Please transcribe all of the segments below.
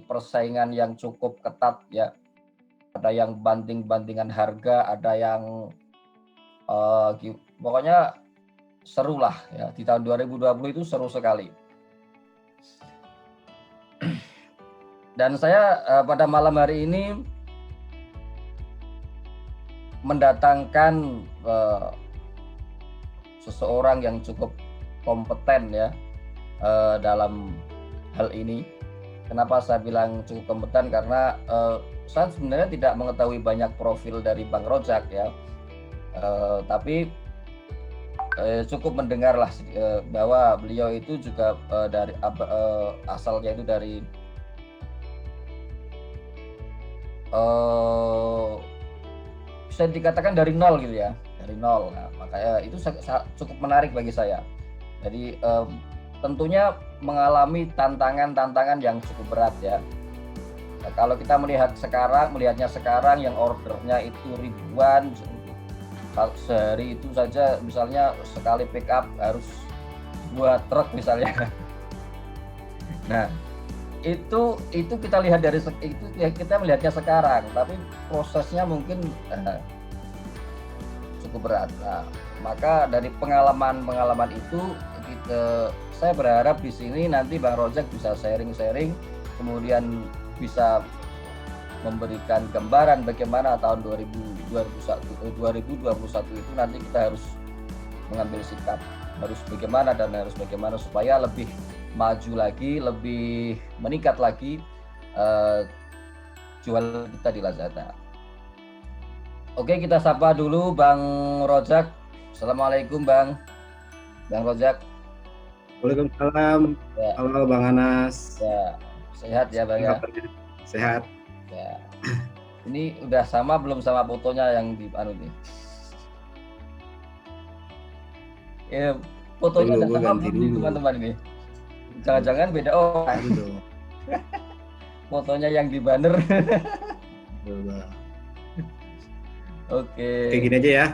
persaingan yang cukup ketat ya. Ada yang banting-bantingan harga, ada yang pokoknya seru lah ya. Di tahun 2020 itu seru sekali. Dan saya pada malam hari ini mendatangkan seseorang yang cukup kompeten ya dalam hal ini. Kenapa saya bilang cukup kompeten? Karena saya sebenarnya tidak mengetahui banyak profil dari Bang Rojak ya, tapi cukup mendengarlah bahwa beliau itu juga dari asalnya itu dari bisa dikatakan dari nol gitu ya, dari nol. Nah, makanya itu cukup menarik bagi saya. Jadi tentunya mengalami tantangan-tantangan yang cukup berat ya. Nah, kalau kita melihatnya sekarang yang ordernya itu ribuan, sehari itu saja misalnya sekali pick up harus 2 truk misalnya. Nah, itu kita lihat dari itu ya, kita melihatnya sekarang, tapi prosesnya mungkin cukup berat. Nah, maka dari pengalaman itu saya berharap di sini nanti Bang Rojak bisa sharing-sharing, kemudian bisa memberikan gambaran bagaimana tahun 2021 itu nanti kita harus mengambil sikap, harus bagaimana supaya lebih maju lagi, lebih meningkat lagi jual kita di Lazada. Oke, kita sapa dulu Bang Rojak. Assalamualaikum Bang Rojak. Waalaikumsalam. Ya. Halo Bang Anas. Ya, sehat ya Bang ya? Sehat. Ya. Ini udah sama belum sama fotonya yang di nih? Ya, fotonya udah sama belum nih teman-teman ini? Jangan-jangan beda orang. Fotonya yang di banner. Oke. Kayak gini aja ya.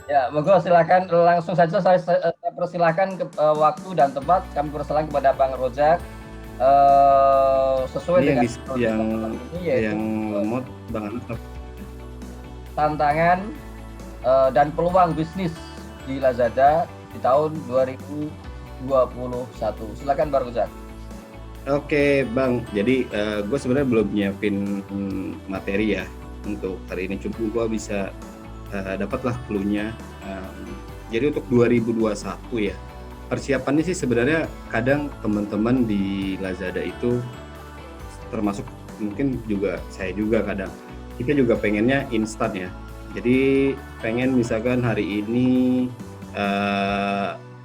Ya, monggo silakan langsung saja saya persilahkan ke waktu dan tempat. Kami persilakan kepada Bang Rojak sesuai ini dengan yang lemot Bang Anas. Tantangan dan peluang bisnis di Lazada di tahun 2021. Silakan Bang Rojak. Oke Bang, jadi gue sebenarnya belum nyiapin materi ya untuk hari ini, cuma gue bisa dapatlah clue-nya. Jadi untuk 2021 ya, persiapannya sih sebenarnya kadang teman-teman di Lazada itu termasuk mungkin juga saya juga kadang kita juga pengennya instan ya. Jadi pengen misalkan hari ini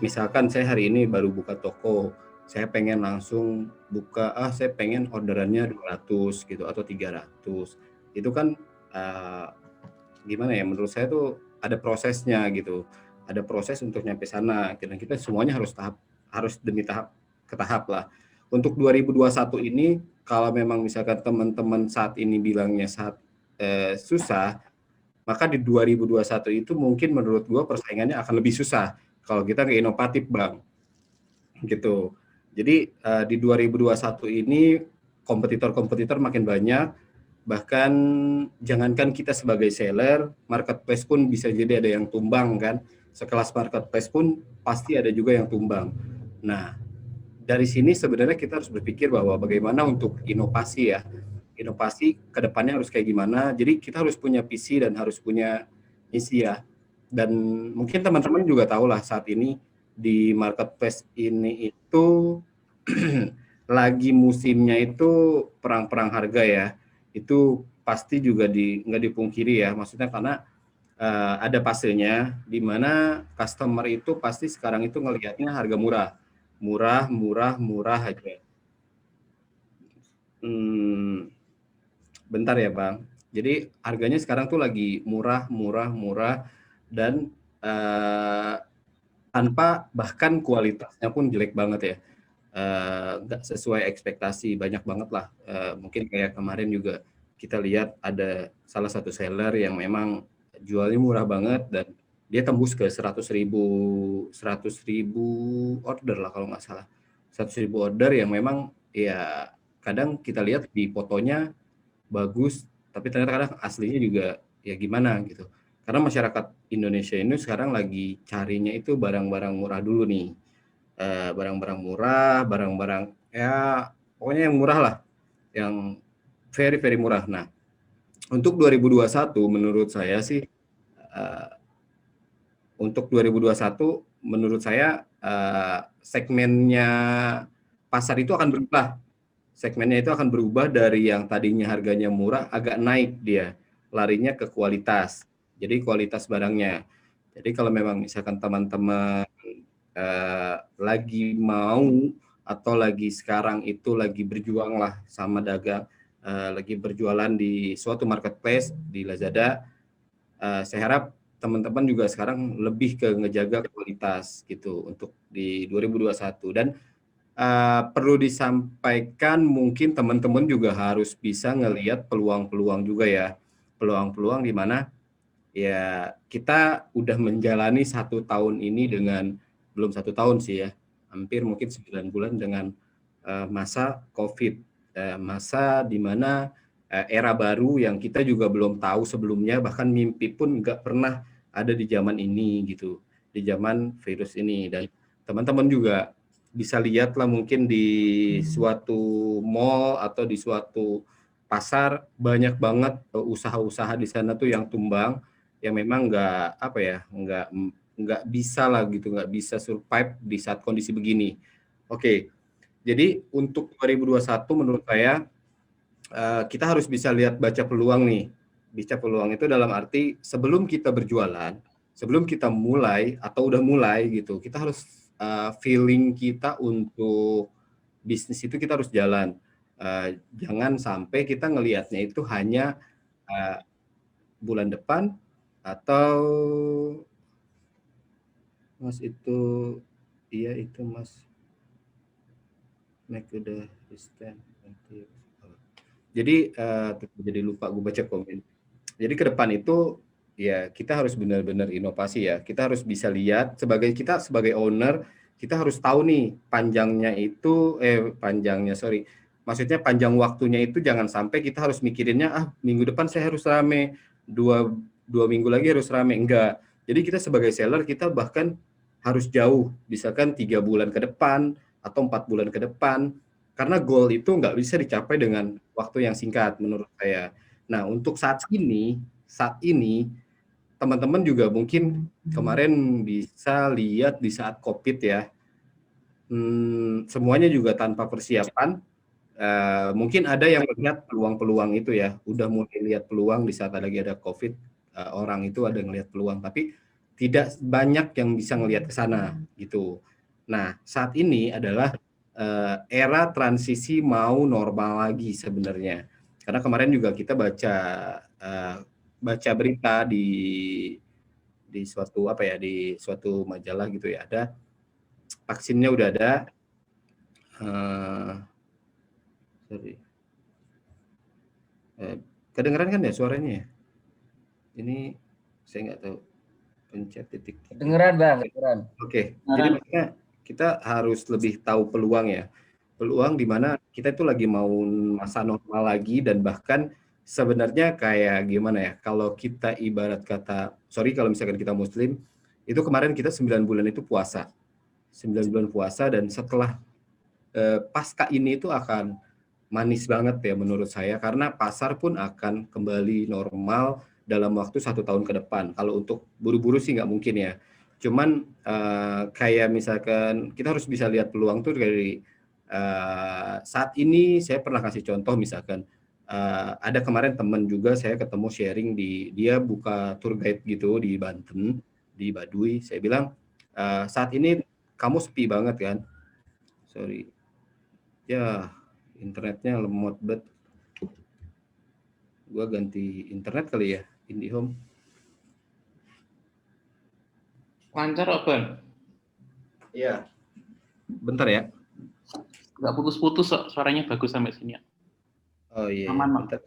misalkan saya hari ini baru buka toko, saya pengen langsung buka, saya pengen orderannya 200 gitu atau 300. Itu kan gimana ya, menurut saya tuh ada prosesnya gitu. Ada proses untuk nyampe sana. Dan kita semuanya harus demi tahap ke tahap lah. Untuk 2021 ini kalau memang misalkan teman-teman saat ini bilangnya susah, maka di 2021 itu mungkin menurut gua persaingannya akan lebih susah kalau kita nggak inovatif Bang. Gitu. Jadi di 2021 ini kompetitor-kompetitor makin banyak, bahkan jangankan kita sebagai seller, marketplace pun bisa jadi ada yang tumbang kan. Sekelas marketplace pun pasti ada juga yang tumbang. Nah, dari sini sebenarnya kita harus berpikir bahwa bagaimana untuk inovasi ya. Inovasi ke depannya harus kayak gimana. Jadi kita harus punya visi dan harus punya misi ya. Dan mungkin teman-teman juga tahu lah saat ini di marketplace ini itu lagi musimnya itu perang-perang harga ya. Itu pasti juga nggak dipungkiri ya, maksudnya karena ada fasenya di mana customer itu pasti sekarang itu ngelihatnya harga murah aja. Bentar ya Bang, jadi harganya sekarang tuh lagi murah dan tanpa bahkan kualitasnya pun jelek banget ya. Nggak sesuai ekspektasi, banyak banget lah. Mungkin kayak kemarin juga kita lihat ada salah satu seller yang memang jualnya murah banget dan dia tembus ke 100.000 order lah kalau nggak salah. 100.000 order yang memang ya kadang kita lihat di fotonya bagus, tapi ternyata kadang aslinya juga ya gimana gitu. Karena masyarakat Indonesia ini sekarang lagi carinya itu barang-barang murah dulu nih. Barang-barang murah, barang-barang ya pokoknya yang murah lah, yang very very murah. Nah, untuk 2021 menurut saya sih untuk 2021 menurut saya segmennya pasar itu akan berubah. Segmennya itu akan berubah dari yang tadinya harganya murah agak naik dia, larinya ke kualitas. Jadi kualitas barangnya. Jadi kalau memang misalkan teman-teman lagi mau atau lagi sekarang itu lagi berjuang lah sama dagang, lagi berjualan di suatu marketplace di Lazada, saya harap teman-teman juga sekarang lebih ke ngejaga kualitas gitu untuk di 2021. Dan perlu disampaikan mungkin teman-teman juga harus bisa ngelihat peluang-peluang juga ya. Peluang-peluang di mana ya kita udah menjalani 1 tahun ini dengan, belum 1 tahun sih ya, hampir mungkin 9 bulan dengan masa COVID, masa di mana era baru yang kita juga belum tahu sebelumnya, bahkan mimpi pun nggak pernah ada di zaman ini gitu, di zaman virus ini. Dan teman-teman juga bisa lihat lah mungkin di suatu mall atau di suatu pasar banyak banget usaha-usaha di sana tuh yang tumbang, yang memang nggak apa ya, nggak bisa lah gitu, nggak bisa survive di saat kondisi begini. Oke, jadi untuk 2021 menurut saya kita harus bisa lihat baca peluang nih. Baca peluang itu dalam arti sebelum kita berjualan, sebelum kita mulai atau udah mulai gitu, kita harus feeling kita untuk bisnis itu kita harus jalan. Jangan sampai kita ngelihatnya itu hanya bulan depan atau Mas itu iya itu Mas make udah stand nanti. Jadi jadi lupa gue baca komen. Jadi ke depan itu ya kita harus benar-benar inovasi ya. Kita harus bisa lihat kita sebagai owner, kita harus tahu nih maksudnya panjang waktunya itu jangan sampai kita harus mikirinnya minggu depan saya harus rame, dua minggu lagi harus rame, enggak. Jadi kita sebagai seller kita bahkan harus jauh, misalkan 3 bulan ke depan atau 4 bulan ke depan, karena goal itu nggak bisa dicapai dengan waktu yang singkat menurut saya. Nah, untuk saat ini teman-teman juga mungkin kemarin bisa lihat di saat COVID ya, semuanya juga tanpa persiapan. Mungkin ada yang melihat peluang-peluang itu ya, udah mulai lihat peluang di saat lagi ada COVID, orang itu ada ngelihat peluang, tapi tidak banyak yang bisa ngelihat ke sana gitu. Nah, saat ini adalah era transisi mau normal lagi sebenarnya. Karena kemarin juga kita baca berita di suatu majalah gitu ya, ada vaksinnya udah ada. Sorry. Kedengeran kan ya suaranya ya? Ini saya nggak tahu, pencet titik. Kedengeran Bang, kedengeran. Oke, jadi maksudnya kita harus lebih tahu peluang ya. Peluang di mana kita itu lagi mau masa normal lagi, dan bahkan sebenarnya kayak gimana ya, kalau kita ibarat kata, kalau misalkan kita muslim, itu kemarin kita 9 bulan itu puasa. 9 bulan puasa, dan setelah pasca ini itu akan manis banget ya menurut saya, karena pasar pun akan kembali normal dalam waktu 1 tahun ke depan. Kalau untuk buru-buru sih nggak mungkin ya. Cuman kayak misalkan kita harus bisa lihat peluang tuh dari saat ini. Saya pernah kasih contoh, misalkan ada kemarin teman juga saya ketemu sharing dia buka tour guide gitu di Banten, di Baduy. Saya bilang saat ini kamu sepi banget kan? Sorry. Ya, internetnya lemot banget. Gua ganti internet kali ya, IndiHome. Lancar Bang? Iya. Bentar ya. Nggak putus-putus, suaranya bagus sampai sini ya. Oh iya, Aman, bentar.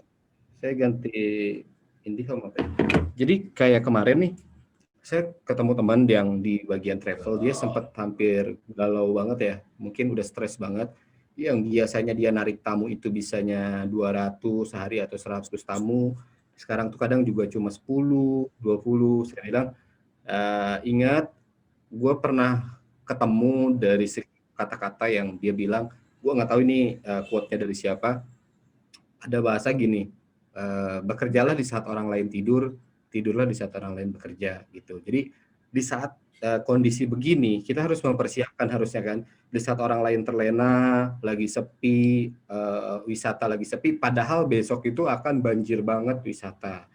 Saya ganti IndiHome apa ya. Jadi kayak kemarin nih, saya ketemu teman yang di bagian travel, dia sempat hampir galau banget ya, mungkin udah stres banget. yang biasanya dia narik tamu itu bisanya 200 sehari atau 100 tamu, sekarang tuh kadang juga cuma 10, 20. Saya bilang, ingat, gue pernah ketemu dari kata-kata yang dia bilang, gue nggak tahu ini quote-nya dari siapa, ada bahasa gini, bekerjalah di saat orang lain tidur, tidurlah di saat orang lain bekerja gitu. Jadi di saat kondisi begini, kita harus mempersiapkan harusnya kan, di saat orang lain terlena, lagi sepi, wisata lagi sepi, padahal besok itu akan banjir banget wisata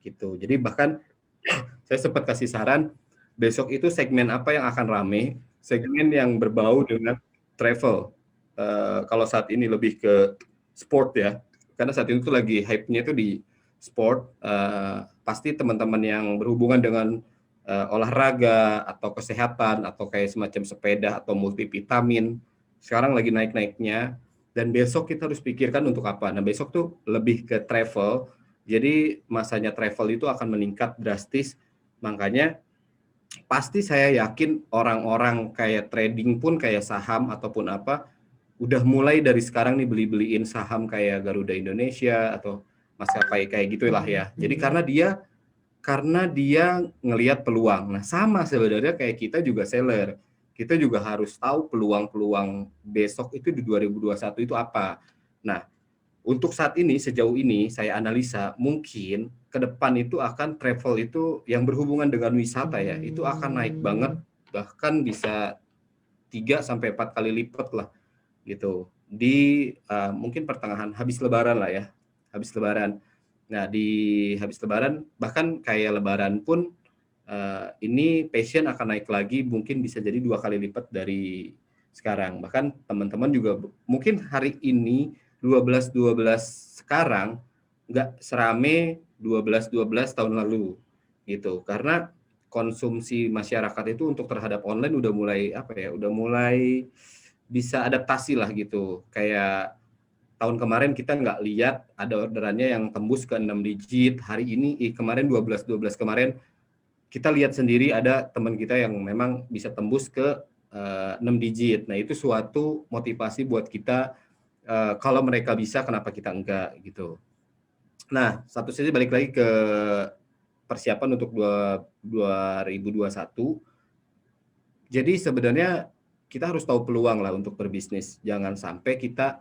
gitu. Jadi bahkan saya sempat kasih saran, besok itu segmen apa yang akan rame, segmen yang berbau dengan travel. Kalau saat ini lebih ke sport ya, karena saat itu lagi hype-nya itu di sport, pasti teman-teman yang berhubungan dengan olahraga atau kesehatan atau kayak semacam sepeda atau multivitamin, sekarang lagi naik-naiknya, dan besok kita harus pikirkan untuk apa. Nah besok tuh lebih ke travel, jadi masanya travel itu akan meningkat drastis, makanya pasti saya yakin orang-orang kayak trading pun kayak saham ataupun apa, udah mulai dari sekarang nih beli-beliin saham kayak Garuda Indonesia atau maskapai kayak gitulah ya. Jadi karena dia ngelihat peluang. Nah, sama sebenarnya kayak kita juga seller. Kita juga harus tahu peluang-peluang besok itu di 2021 itu apa. Nah, untuk saat ini, sejauh ini saya analisa, mungkin ke depan itu akan travel itu yang berhubungan dengan wisata ya, itu akan naik banget, bahkan bisa 3 sampai 4 kali lipat lah gitu. Di mungkin pertengahan habis lebaran lah ya. Habis lebaran. Nah, di habis lebaran bahkan kayak lebaran pun ini passion akan naik lagi, mungkin bisa jadi 2 kali lipat dari sekarang. Bahkan teman-teman juga mungkin hari ini 12-12 sekarang nggak serame 12-12 tahun lalu gitu. Karena konsumsi masyarakat itu untuk terhadap online udah mulai apa ya? Udah mulai bisa adaptasi lah gitu. Kayak tahun kemarin kita nggak lihat ada orderannya yang tembus ke 6 digit. Hari ini kemarin 12-12 kemarin kita lihat sendiri ada teman kita yang memang bisa tembus ke 6 digit. Nah, itu suatu motivasi buat kita, kalau mereka bisa kenapa kita enggak gitu. Nah, satu sisi balik lagi ke persiapan untuk 2021. Jadi sebenarnya kita harus tahu peluang lah untuk berbisnis. Jangan sampai kita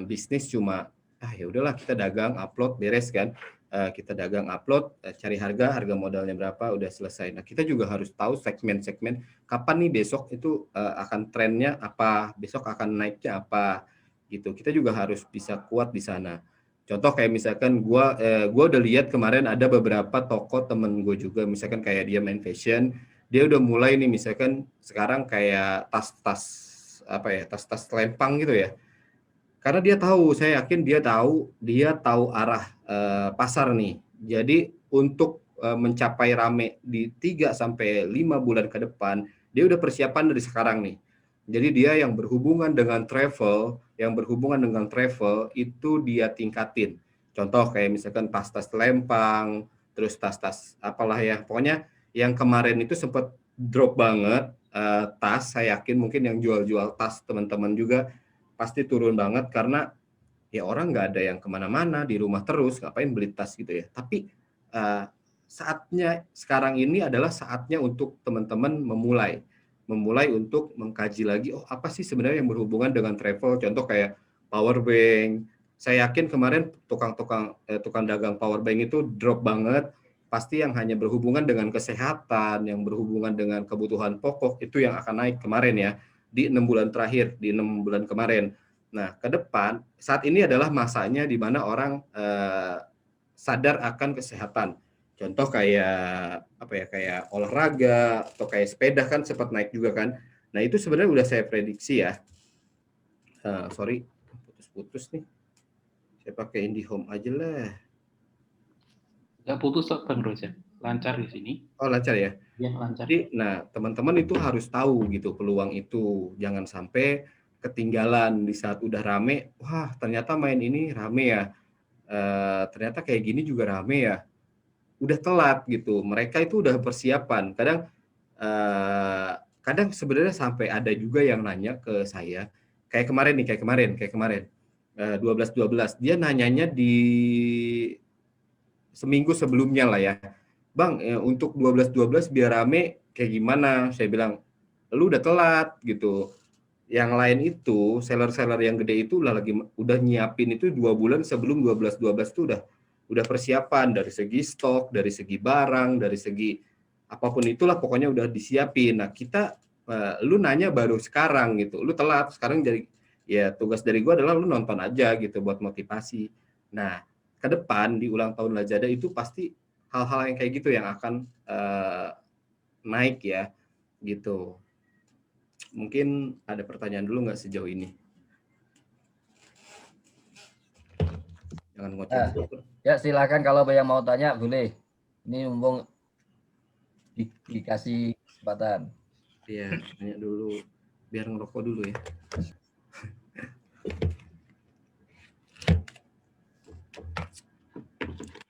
bisnis cuma ya udahlah kita dagang, upload, beres kan. Kita dagang, upload, cari harga modalnya berapa, udah selesai. Nah, kita juga harus tahu segmen-segmen kapan nih besok itu akan trennya apa, besok akan naiknya apa gitu. Kita juga harus bisa kuat di sana. Contoh kayak misalkan gua udah lihat kemarin ada beberapa toko temen gue juga, misalkan kayak dia main fashion, dia udah mulai nih misalkan sekarang kayak tas-tas apa ya, tas-tas lempang gitu ya. Karena dia tahu, saya yakin dia tahu arah pasar nih. Jadi untuk mencapai rame di 3 sampai 5 bulan ke depan, dia udah persiapan dari sekarang nih. Jadi dia yang berhubungan dengan travel itu dia tingkatin. Contoh kayak misalkan tas-tas lempang, terus tas-tas apalah ya. Pokoknya yang kemarin itu sempat drop banget tas, saya yakin mungkin yang jual-jual tas teman-teman juga pasti turun banget karena ya orang nggak ada yang kemana-mana, di rumah terus, ngapain beli tas gitu ya. Tapi saatnya sekarang ini adalah saatnya untuk teman-teman memulai untuk mengkaji lagi, oh apa sih sebenarnya yang berhubungan dengan travel, contoh kayak power bank. Saya yakin kemarin tukang dagang power bank itu drop banget, pasti yang hanya berhubungan dengan kesehatan, yang berhubungan dengan kebutuhan pokok itu yang akan naik kemarin ya, di 6 bulan terakhir, di 6 bulan kemarin. Nah, ke depan saat ini adalah masanya di mana orang sadar akan kesehatan. Contoh kayak apa ya, kayak olahraga atau kayak sepeda kan sempat naik juga kan. Nah, itu sebenarnya udah saya prediksi ya. Sorry, putus-putus nih. Saya pakai IndiHome aja lah. Nggak putus kok Bang Roja, lancar di sini. Oh, lancar ya? Ya, lancar. Jadi, nah teman-teman itu harus tahu gitu peluang itu. Jangan sampai ketinggalan di saat udah rame. Wah, ternyata main ini rame ya. Ternyata kayak gini juga rame ya. Udah telat gitu. Mereka itu udah persiapan. Kadang sebenarnya sampai ada juga yang nanya ke saya, kayak kemarin 12-12 dia nanyanya di seminggu sebelumnya lah ya, Bang, untuk 12-12 biar rame kayak gimana? Saya bilang, lu udah telat gitu. Yang lain itu seller-seller yang gede itu udah nyiapin itu 2 bulan sebelum 12-12 itu udah persiapan dari segi stok, dari segi barang, dari segi apapun itulah pokoknya udah disiapin. Nah kita lu nanya baru sekarang gitu, lu telat sekarang. Jadi ya tugas dari gua adalah lu nonton aja gitu buat motivasi. Nah ke depan di ulang tahun Lazada itu pasti hal-hal yang kayak gitu yang akan naik ya gitu. Mungkin ada pertanyaan dulu nggak sejauh ini? Jangan ngoceh dulu. Ya silakan kalau yang mau tanya boleh. Ini mumpung dikasih kesempatan. Iya, tanya dulu. Biar ngerokok dulu ya.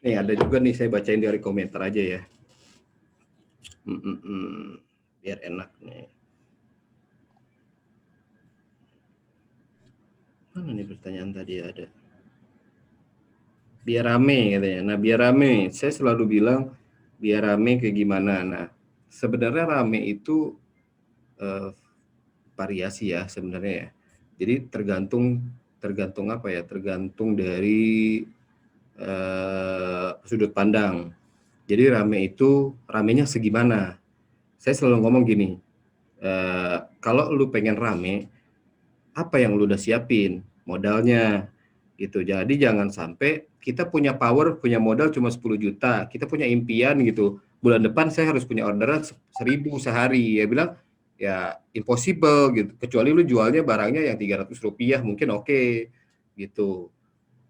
Nih ada juga nih, saya bacain dari komentar aja ya. Biar enak nih. Mana nih pertanyaan tadi ada? Biar rame katanya. Nah biar rame, saya selalu bilang biar rame kayak gimana. Nah sebenarnya rame itu variasi ya sebenarnya ya. Jadi tergantung apa ya? Tergantung dari sudut pandang. Jadi ramenya segimana? Saya selalu ngomong gini, kalau lu pengen rame, apa yang lu udah siapin? Modalnya gitu. Jadi jangan sampai kita punya power, punya modal cuma 10 juta, kita punya impian gitu, bulan depan saya harus punya orderan 1.000 sehari. Ya bilang, ya impossible gitu, kecuali lu jualnya barangnya yang 300 rupiah mungkin oke, gitu.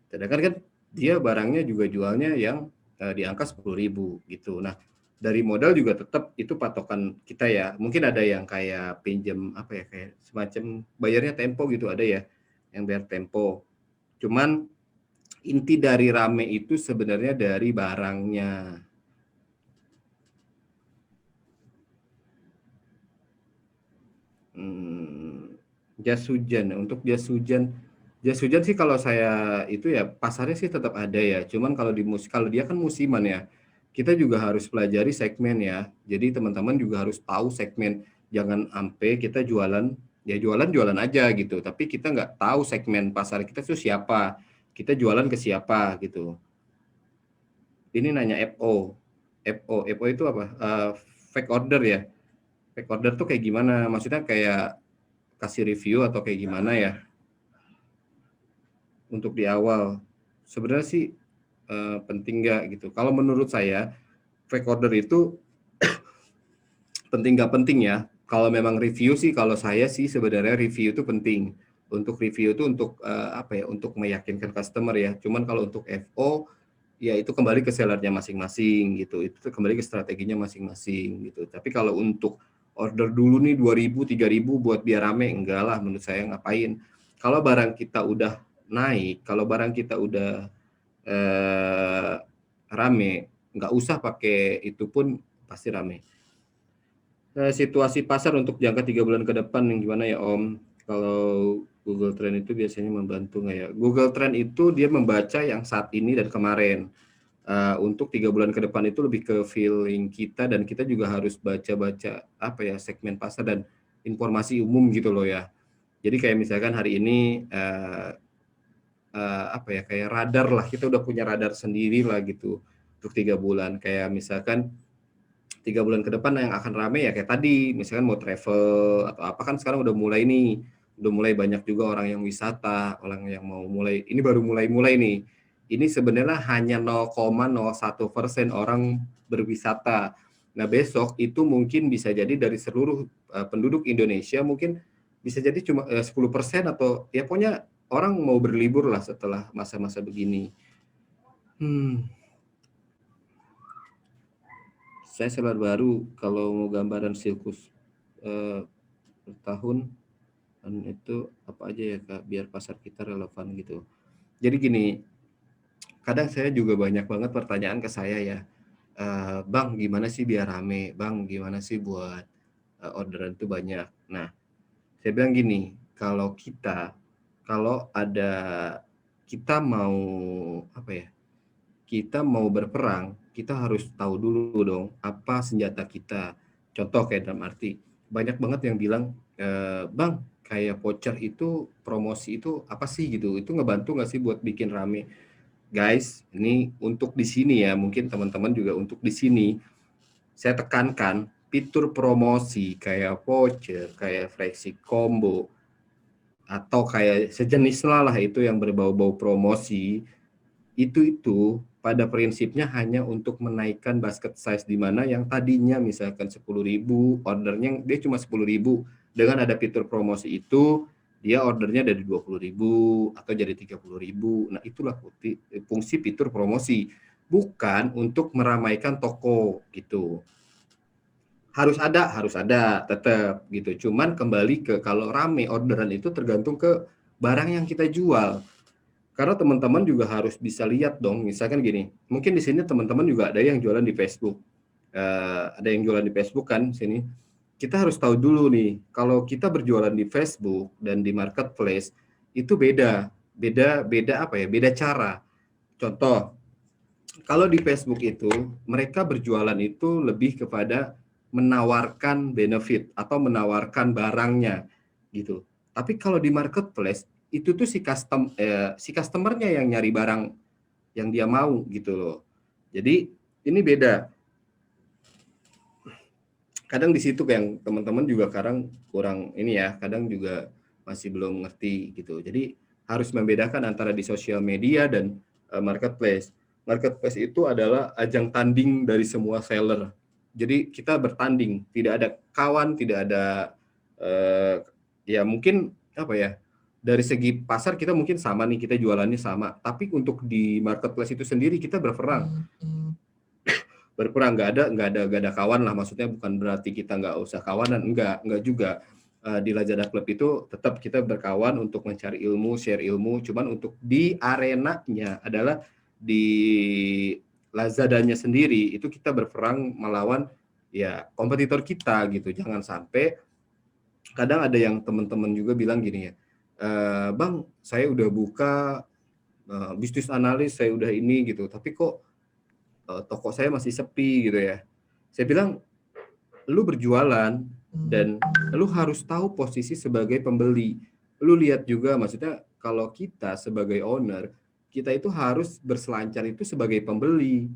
Sedangkan kan dia barangnya juga jualnya yang di angka 10.000 gitu. Nah dari modal juga tetap itu patokan kita ya. Mungkin ada yang kayak pinjam apa ya, kayak semacam bayarnya tempo gitu, ada ya yang bayar tempo. Cuman inti dari rame itu sebenarnya dari barangnya. Jas hujan, untuk jas hujan sih kalau saya itu ya pasarnya sih tetap ada ya. Cuman kalau kalau dia kan musiman ya, kita juga harus pelajari segmen ya. Jadi teman-teman juga harus tahu segmen. Jangan sampai kita jualan aja gitu. Tapi kita nggak tahu segmen pasar kita tuh siapa. Kita jualan ke siapa gitu. Ini nanya FO. FO itu apa? Fake order ya. Fake order tuh kayak gimana? Maksudnya kayak kasih review atau kayak gimana ya? Untuk di awal sebenarnya sih penting nggak gitu. Kalau menurut saya fake order itu penting nggak penting ya. Kalau memang review sih, kalau saya sih sebenarnya review itu penting. Untuk review itu untuk apa ya? Untuk meyakinkan customer ya. Cuman kalau untuk FO ya itu kembali ke sellernya masing-masing gitu. Itu kembali ke strateginya masing-masing gitu. Tapi kalau untuk order dulu nih 2.000, 3.000 buat biar rame, enggak lah menurut saya, ngapain. Kalau barang kita udah naik, kalau barang kita udah rame, nggak usah pakai itu pun pasti rame. Situasi pasar untuk jangka 3 bulan ke depan yang gimana ya Om? Kalau Google Trend itu biasanya membantu nggak ya? Google Trend itu dia membaca yang saat ini dan kemarin. Untuk 3 bulan ke depan itu lebih ke feeling kita, dan kita juga harus baca-baca apa ya, segmen pasar dan informasi umum gitu loh ya. Jadi kayak misalkan hari ini apa ya, kayak radar lah, kita udah punya radar sendiri lah gitu untuk 3 bulan. Kayak misalkan 3 bulan ke depan yang akan rame ya kayak tadi, misalkan mau travel atau apa, kan sekarang udah mulai nih, udah mulai banyak juga orang yang wisata, orang yang mau mulai, ini baru mulai nih. Ini sebenarnya hanya 0,01% orang berwisata. Nah besok itu mungkin bisa jadi dari seluruh penduduk Indonesia mungkin bisa jadi cuma 10% atau ya pokoknya orang mau berlibur lah setelah masa-masa begini. Saya seller baru, kalau mau gambaran sirkus per tahun dan itu apa aja ya Kak, biar pasar kita relevan gitu. Jadi gini, kadang saya juga banyak banget pertanyaan ke saya ya, Bang gimana sih biar rame, Bang gimana sih buat orderan itu banyak. Nah saya bilang gini, kalau ada kita mau apa ya? Kita mau berperang, kita harus tahu dulu dong apa senjata kita. Contoh kayak dalam arti banyak banget yang bilang, Bang, kayak voucher itu promosi itu apa sih gitu? Itu ngebantu nggak sih buat bikin rame? Guys, ini untuk di sini ya, mungkin teman-teman juga untuk di sini saya tekankan fitur promosi kayak voucher, kayak flexi combo atau kayak sejenis lah itu yang berbau-bau promosi itu pada prinsipnya hanya untuk menaikkan basket size di mana yang tadinya misalkan 10.000 ordernya dia cuma 10.000 dengan ada fitur promosi itu dia ordernya dari 20.000 atau jadi 30.000. Nah, itulah fungsi fitur promosi, bukan untuk meramaikan toko gitu. Harus ada tetap gitu. Cuman kembali ke kalau rame orderan itu tergantung ke barang yang kita jual. Karena teman-teman juga harus bisa lihat dong, misalkan gini, mungkin di sini teman-teman juga ada yang jualan di Facebook, ada yang jualan di Facebook kan sini. Kita harus tahu dulu nih, kalau kita berjualan di Facebook dan di marketplace itu beda apa ya? Beda cara. Contoh, kalau di Facebook itu mereka berjualan itu lebih kepada menawarkan benefit atau menawarkan barangnya gitu. Tapi kalau di marketplace itu tuh si customernya yang nyari barang yang dia mau gitu loh. Jadi ini beda. Kadang di situ yang teman-teman juga kadang kurang ini ya, kadang juga masih belum ngerti gitu. Jadi harus membedakan antara di sosial media dan marketplace. Marketplace itu adalah ajang tanding dari semua seller. Jadi kita bertanding, tidak ada kawan, tidak ada ya mungkin apa ya? Dari segi pasar kita mungkin sama nih, kita jualannya sama. Tapi untuk di marketplace itu sendiri kita berperang. Nggak ada kawan lah, maksudnya bukan berarti kita nggak usah kawanan, enggak juga. Di Lazada Club itu tetap kita berkawan untuk mencari ilmu, share ilmu, cuman untuk di arenanya adalah di Lazadanya sendiri itu kita berperang melawan ya kompetitor kita gitu. Jangan sampai kadang ada yang teman-teman juga bilang gini ya, Bang, saya udah buka bisnis analis, saya udah ini gitu, tapi kok toko saya masih sepi gitu ya. Saya bilang, lu berjualan dan lu harus tahu posisi sebagai pembeli. Lu lihat juga, maksudnya kalau kita sebagai owner, kita itu harus berselancar itu sebagai pembeli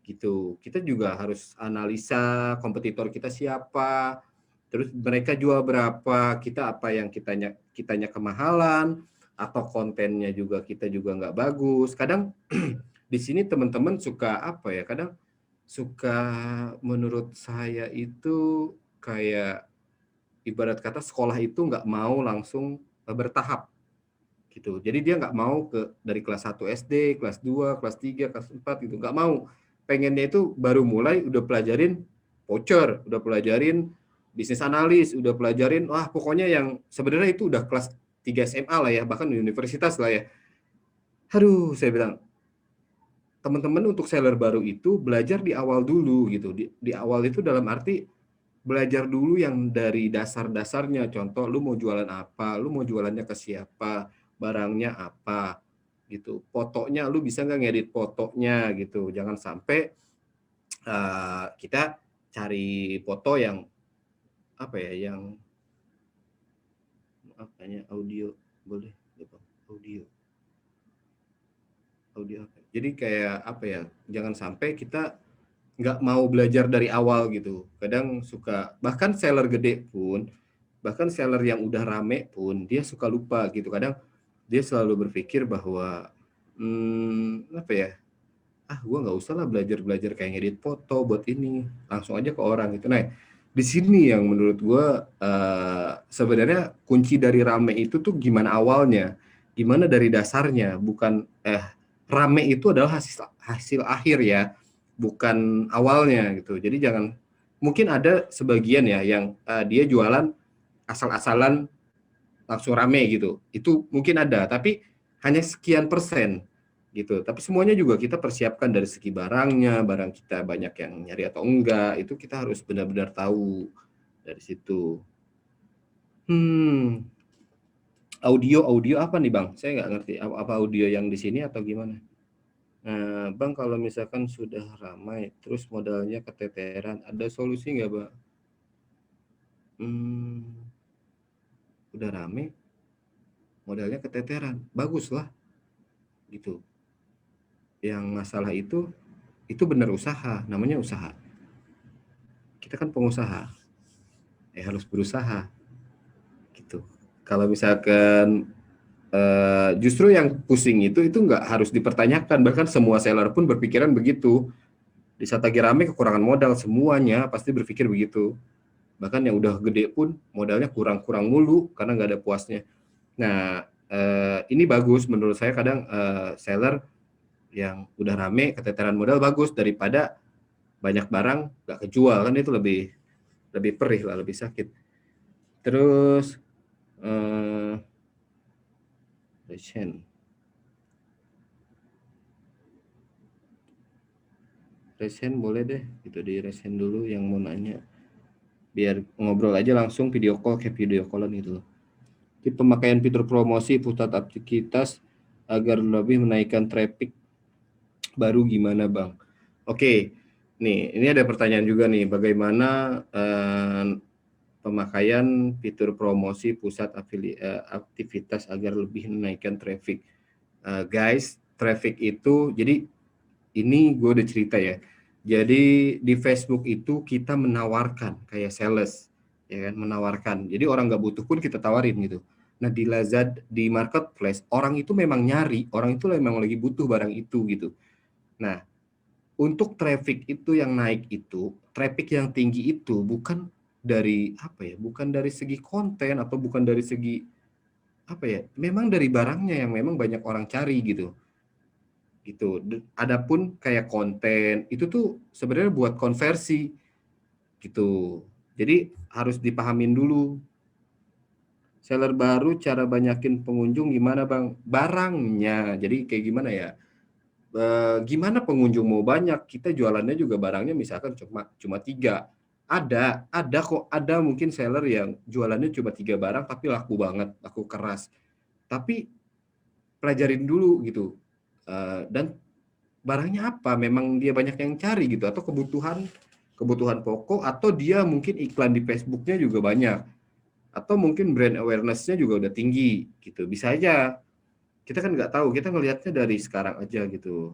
gitu. Kita juga harus analisa kompetitor kita siapa, terus mereka jual berapa, kita apa yang kitanya kemahalan, atau kontennya juga kita juga nggak bagus. Kadang di sini teman-teman suka apa ya, kadang suka menurut saya itu kayak ibarat kata sekolah itu nggak mau langsung bertahap gitu. Jadi dia nggak mau dari kelas 1 SD, kelas 2, kelas 3, kelas 4 gitu. Nggak mau. Pengennya itu baru mulai udah pelajarin voucher, udah pelajarin bisnis analis, udah pelajarin, wah pokoknya yang sebenarnya itu udah kelas 3 SMA lah ya, bahkan universitas lah ya. Aduh, saya bilang, teman-teman untuk seller baru itu belajar di awal dulu gitu. Di awal itu dalam arti belajar dulu yang dari dasar-dasarnya. Contoh, lu mau jualan apa, lu mau jualannya ke siapa, barangnya apa gitu. Fotonya lu bisa nggak ngedit fotonya gitu. Jangan sampai kita cari foto yang apa ya, yang apanya audio boleh audio apa? Jadi kayak apa ya? Jangan sampai kita nggak mau belajar dari awal gitu. Kadang suka, bahkan seller gede pun, bahkan seller yang udah rame pun, dia suka lupa gitu. Kadang dia selalu berpikir bahwa, apa ya, gue nggak usah lah belajar kayak ngedit foto buat ini, langsung aja ke orang gitu. Nah, di sini yang menurut gue sebenarnya kunci dari rame itu tuh gimana awalnya, gimana dari dasarnya, bukan rame itu adalah hasil akhir ya, bukan awalnya gitu. Jadi jangan, mungkin ada sebagian ya yang dia jualan asal-asalan langsung rame gitu. Itu mungkin ada, tapi hanya sekian persen gitu. Tapi semuanya juga kita persiapkan dari segi barangnya, barang kita banyak yang nyari atau enggak, itu kita harus benar-benar tahu dari situ. Audio apa nih Bang? Saya nggak ngerti. Apa audio yang di sini atau gimana? Nah, Bang, kalau misalkan sudah ramai, terus modalnya keteteran, ada solusi nggak, Bang? Udah rame, modalnya keteteran, baguslah, gitu. Yang masalah itu benar usaha, namanya usaha. Kita kan pengusaha, harus berusaha, gitu. Kalau misalkan justru yang pusing itu nggak harus dipertanyakan, bahkan semua seller pun berpikiran begitu. Di saat lagi rame kekurangan modal, semuanya pasti berpikir begitu. Bahkan yang udah gede pun modalnya kurang-kurang mulu karena nggak ada puasnya. Nah, ini bagus menurut saya. Kadang seller yang udah rame keteteran modal bagus daripada banyak barang nggak kejual, kan itu lebih perih lah, lebih sakit. Terus resen boleh deh, itu di resen dulu yang mau nanya, biar ngobrol aja langsung video call kayak video callan gitu. Di pemakaian fitur promosi pusat aktivitas agar lebih menaikkan traffic baru gimana Bang? Oke, nih ini ada pertanyaan juga nih, bagaimana pemakaian fitur promosi pusat aktivitas agar lebih menaikkan traffic. Guys, traffic itu, jadi ini gue udah cerita ya. Jadi di Facebook itu kita menawarkan kayak sales, ya kan, menawarkan. Jadi orang nggak butuh pun kita tawarin gitu. Nah di Lazada, di marketplace, orang itu memang nyari, orang itu memang lagi butuh barang itu gitu. Nah untuk traffic itu yang naik itu, traffic yang tinggi itu bukan dari apa ya, bukan dari segi konten atau bukan dari segi apa ya, memang dari barangnya yang memang banyak orang cari gitu. Adapun kayak konten itu tuh sebenarnya buat konversi gitu. Jadi harus dipahamin dulu. Seller baru cara banyakin pengunjung gimana Bang? Barangnya. Jadi kayak gimana ya? Gimana pengunjung mau banyak? Kita jualannya juga barangnya misalkan cuma 3. Ada kok, ada mungkin seller yang jualannya cuma 3 barang tapi laku banget, laku keras. Tapi pelajarin dulu gitu. Dan barangnya apa, memang dia banyak yang cari gitu, atau kebutuhan pokok, atau dia mungkin iklan di Facebooknya juga banyak, atau mungkin brand awareness-nya juga udah tinggi gitu. Bisa aja, kita kan nggak tahu, kita ngelihatnya dari sekarang aja gitu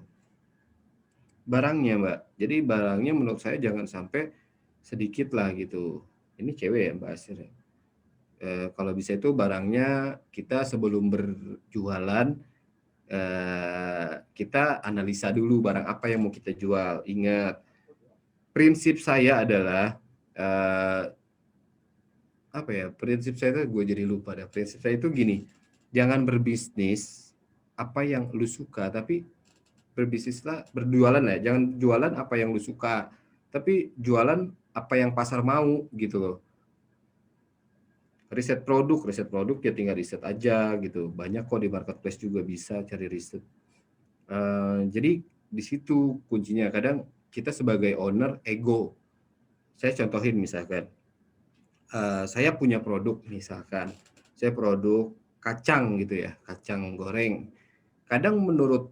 barangnya Mbak. Jadi barangnya menurut saya jangan sampai sedikit lah gitu. Ini cewek ya Mbak Asir ya? Kalau bisa itu barangnya kita sebelum berjualan, kita analisa dulu barang apa yang mau kita jual. Ingat, prinsip saya adalah apa ya? Prinsip saya itu, gue jadi lupa dah. Prinsip saya itu gini, jangan berbisnis apa yang lu suka, tapi berbisnislah, berjualan lah. Jangan jualan apa yang lu suka, tapi jualan apa yang pasar mau gitu loh. Riset produk ya tinggal riset aja gitu. Banyak kok di marketplace juga bisa cari riset. Jadi di situ kuncinya. Kadang kita sebagai owner ego. Saya contohin misalkan, saya punya produk misalkan, saya produk kacang gitu ya, kacang goreng. Kadang menurut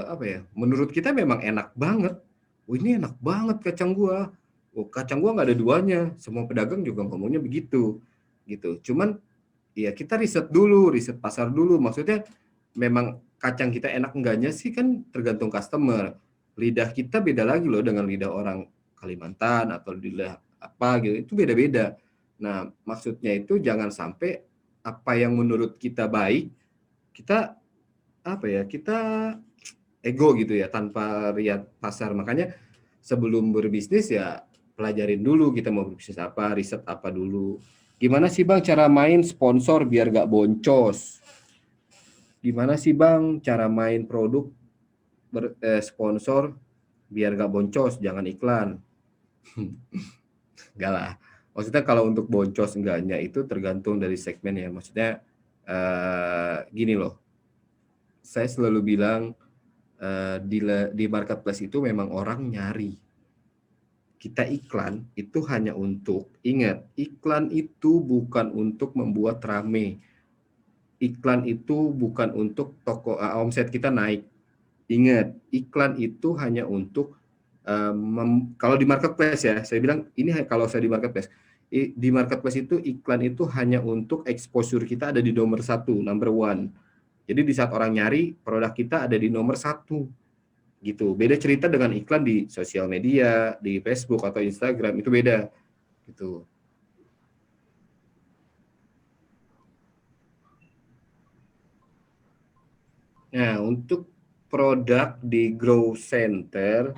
apa ya? Menurut kita memang enak banget. Oh, ini enak banget kacang gua. Oh, kacang gua nggak ada duanya. Semua pedagang juga ngomongnya begitu, gitu. Cuman ya kita riset dulu, riset pasar dulu. Maksudnya memang kacang kita enak enggaknya sih kan tergantung customer. Lidah kita beda lagi loh dengan lidah orang Kalimantan atau lidah apa gitu. Itu beda-beda. Nah, maksudnya itu jangan sampai apa yang menurut kita baik, kita apa ya? Kita ego gitu ya tanpa lihat pasar. Makanya sebelum berbisnis ya pelajarin dulu kita mau berbisnis apa, riset apa dulu. Gimana sih Bang cara main sponsor biar gak boncos? Gimana sih Bang cara main produk sponsor biar gak boncos, jangan iklan? Enggak lah. Maksudnya kalau untuk boncos enggaknya itu tergantung dari segmen ya. Maksudnya gini loh. Saya selalu bilang di marketplace itu memang orang nyari. Kita iklan itu hanya untuk, ingat, iklan itu bukan untuk membuat rame. iklan itu bukan untuk toko omset kita naik. Ingat, iklan itu hanya untuk kalau di marketplace ya, saya bilang ini kalau saya di marketplace. Di marketplace itu iklan itu hanya untuk exposure kita ada di nomor 1, number one. Jadi di saat orang nyari produk kita ada di nomor 1 gitu. Beda cerita dengan iklan di sosial media, di Facebook atau Instagram itu beda gitu. Nah, untuk produk di Grow Center,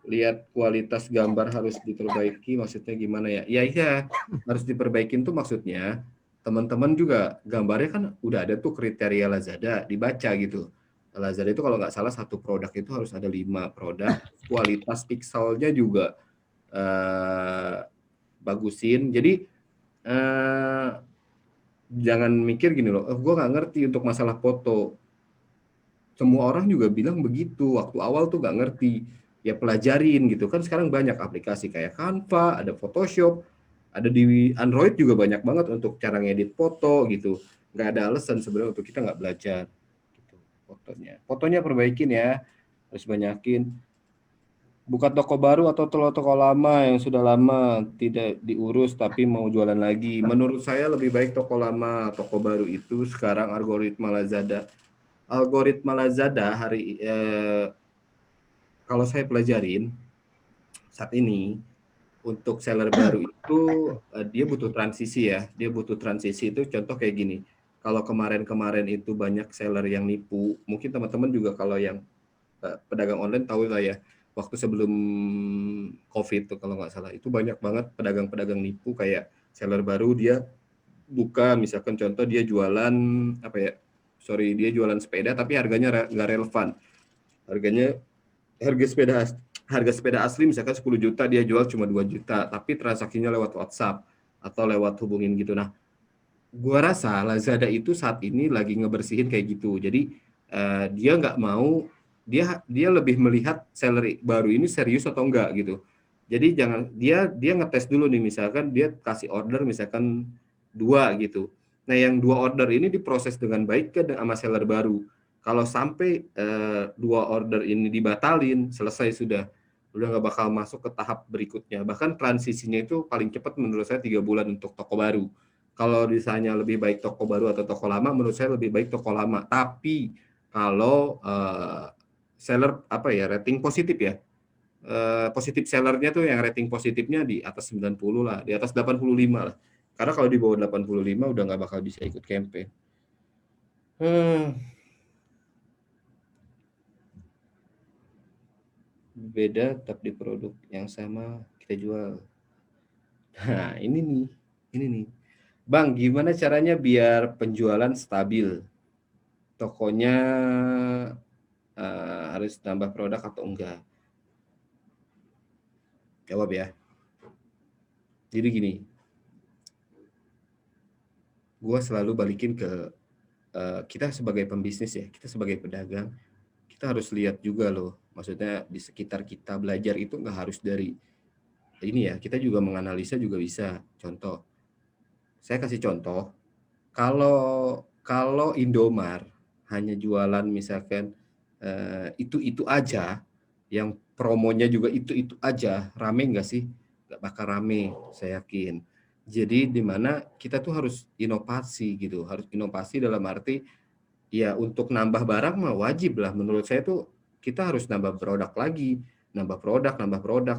lihat kualitas gambar harus diperbaiki, maksudnya gimana ya? Ya iya, harus diperbaikin tuh maksudnya teman-teman juga gambarnya kan udah ada tuh kriteria Lazada, dibaca gitu. Lazada itu kalau nggak salah satu produk itu harus ada 5 produk, kualitas pixelnya juga bagusin. Jadi jangan mikir gini loh, gue nggak ngerti untuk masalah foto. Semua orang juga bilang begitu, waktu awal tuh nggak ngerti. Ya pelajarin gitu kan, sekarang banyak aplikasi kayak Canva, ada Photoshop, ada di Android juga banyak banget untuk cara ngedit foto gitu. Nggak ada alasan sebenarnya untuk kita nggak belajar gitu, fotonya perbaikin ya, harus banyakin. Buka toko baru atau toko lama yang sudah lama tidak diurus tapi mau jualan lagi. Menurut saya lebih baik toko lama. Toko baru itu sekarang algoritma Lazada kalau saya pelajarin saat ini untuk seller baru itu dia butuh transisi ya. Dia butuh transisi itu contoh kayak gini. Kalau kemarin-kemarin itu banyak seller yang nipu, mungkin teman-teman juga kalau yang pedagang online tahu lah ya. Waktu sebelum COVID tuh kalau nggak salah, itu banyak banget pedagang-pedagang nipu kayak seller baru dia buka, misalkan contoh dia jualan dia jualan sepeda tapi harganya nggak relevan. Harga sepeda asli misalkan 10 juta, dia jual cuma 2 juta, tapi transaksinya lewat WhatsApp atau lewat hubungin gitu. Nah, gua rasa Lazada itu saat ini lagi ngebersihin kayak gitu. Jadi dia nggak mau, dia lebih melihat seller baru ini serius atau enggak gitu. Jadi jangan dia ngetes dulu nih, misalkan dia kasih order misalkan 2 gitu. Nah, yang 2 order ini diproses dengan baik ke sama seller baru. Kalau sampai 2 order ini dibatalin, selesai sudah nggak bakal masuk ke tahap berikutnya. Bahkan transisinya itu paling cepat menurut saya 3 bulan untuk toko baru. Kalau misalnya lebih baik toko baru atau toko lama, menurut saya lebih baik toko lama. Tapi kalau seller rating positif ya, positif sellernya tuh yang rating positifnya di atas 90 lah, di atas 85 lah. Karena kalau di bawah 85 udah nggak bakal bisa ikut campaign. Beda tapi produk yang sama kita jual. Nah, ini nih. Bang, gimana caranya biar penjualan stabil? Tokonya harus tambah produk atau enggak? Jawab ya. Jadi gini, gue selalu balikin ke kita sebagai pembisnis ya, kita sebagai pedagang, kita harus lihat juga loh. Maksudnya di sekitar kita belajar itu nggak harus dari ini ya, kita juga menganalisa juga bisa. Contoh, saya kasih contoh, kalau Indomar hanya jualan misalkan itu aja, yang promonya juga itu aja, rame nggak sih? Nggak bakal rame, saya yakin. Jadi di mana kita tuh harus inovasi gitu, harus inovasi dalam arti ya untuk nambah barang mah wajib lah. Menurut saya tuh kita harus nambah produk lagi, nambah produk.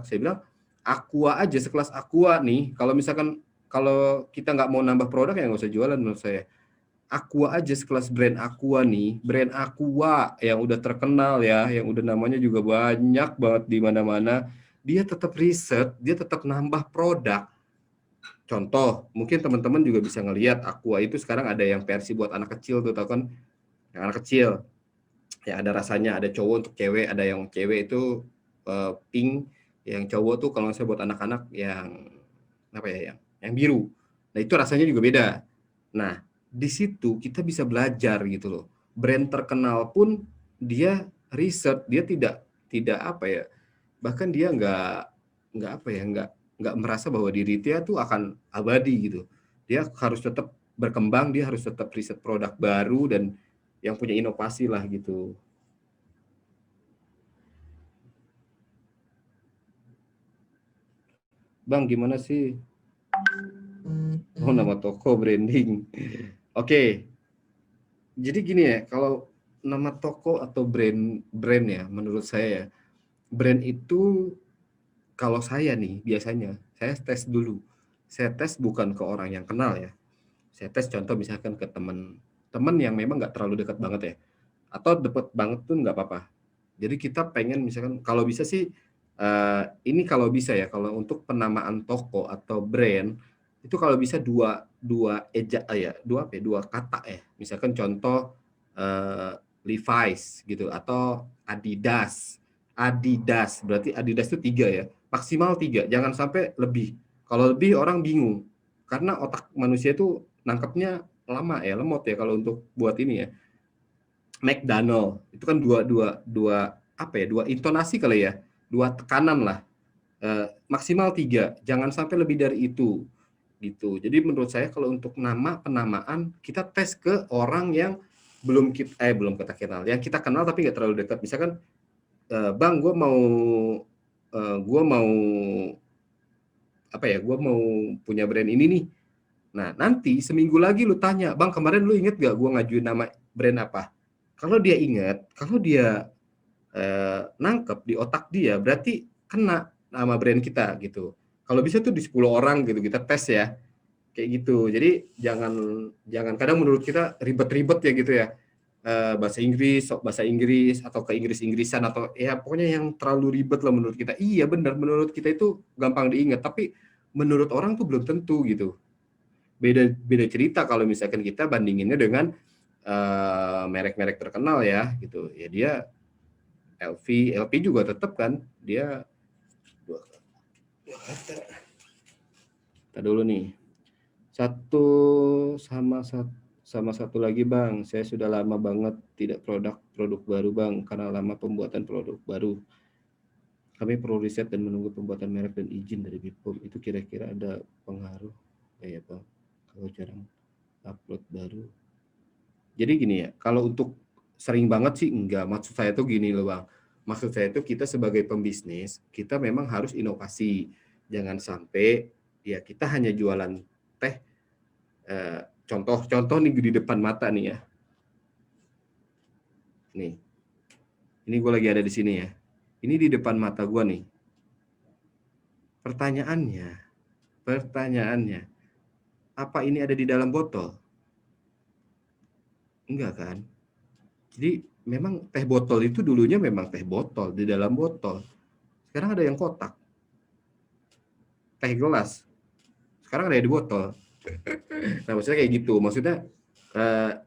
Saya bilang Aqua aja, sekelas Aqua nih, kalau misalkan kalau kita nggak mau nambah produk ya nggak usah jualan menurut saya. Aqua aja sekelas brand Aqua nih, brand Aqua yang udah terkenal ya, yang udah namanya juga banyak banget di mana-mana, dia tetap riset, dia tetap nambah produk. Contoh, mungkin teman-teman juga bisa ngelihat Aqua itu sekarang ada yang versi buat anak kecil tuh, tau kan? Yang anak kecil, ya ada rasanya, ada cowok untuk cewek, ada yang cewek itu pink, yang cowok tuh kalau saya buat anak-anak yang yang biru. Nah itu rasanya juga beda. Nah di situ kita bisa belajar gitu loh. Brand terkenal pun dia riset, dia tidak bahkan dia nggak merasa bahwa diri dia tuh akan abadi gitu. Dia harus tetap berkembang, dia harus tetap riset produk baru dan yang punya inovasi lah gitu. Bang, gimana sih? Oh, nama toko branding. Oke. Jadi gini ya, kalau nama toko atau brand ya, menurut saya ya, brand itu kalau saya nih biasanya saya tes dulu. Saya tes bukan ke orang yang kenal ya. Saya tes contoh misalkan ke teman yang memang nggak terlalu dekat banget ya, atau deket banget pun nggak apa-apa. Jadi kita pengen misalkan kalau bisa sih ini kalau bisa ya, kalau untuk penamaan toko atau brand itu kalau bisa dua dua apa ya, dua kata ya. Misalkan contoh Levi's gitu atau Adidas. Adidas berarti Adidas itu 3 ya, maksimal 3, jangan sampai lebih. Kalau lebih orang bingung karena otak manusia itu nangkepnya lama ya, lemot ya kalau untuk buat ini ya. McDonald itu kan dua apa ya, dua intonasi kali ya, dua tekanan lah. Maksimal 3, jangan sampai lebih dari itu gitu. Jadi menurut saya kalau untuk penamaan kita tes ke orang yang belum kita kenal, yang kita kenal tapi nggak terlalu dekat. Misalkan Bang, gue mau apa ya, gue mau punya brand ini nih. Nah, nanti seminggu lagi lu tanya, Bang, kemarin lu inget gak gue ngajuin nama brand apa? Kalau dia ingat, kalau dia nangkep di otak dia, berarti kena nama brand kita gitu. Kalau bisa tuh di 10 orang gitu kita tes ya, kayak gitu. Jadi jangan kadang menurut kita ribet-ribet ya gitu ya. Bahasa Inggris atau ke Inggris-Inggrisan atau ya pokoknya yang terlalu ribet lah menurut kita. Iya benar, menurut kita itu gampang diingat, tapi menurut orang tuh belum tentu gitu. Beda cerita kalau misalkan kita bandinginnya dengan merek-merek terkenal ya gitu. Ya dia LV juga tetap kan dia kita dulu nih. Sama satu lagi Bang, saya sudah lama banget tidak produk baru Bang, karena lama pembuatan produk baru. Kami perlu riset dan menunggu pembuatan merek dan izin dari BPOM. Itu kira-kira ada pengaruh ya Bang, kalau jarang upload baru. Jadi gini ya, kalau untuk sering banget sih enggak. Maksud saya tuh gini loh Bang. Maksud saya tuh kita sebagai pembisnis, kita memang harus inovasi. Jangan sampai ya kita hanya jualan teh. Contoh nih di depan mata nih ya. Nih, ini gue lagi ada di sini ya. Ini di depan mata gue nih. Pertanyaannya, apa ini ada di dalam botol? Enggak kan? Jadi memang teh botol itu dulunya memang teh botol, di dalam botol. Sekarang ada yang kotak. Teh gelas. Sekarang ada yang di botol. Nah, maksudnya kayak gitu. Maksudnya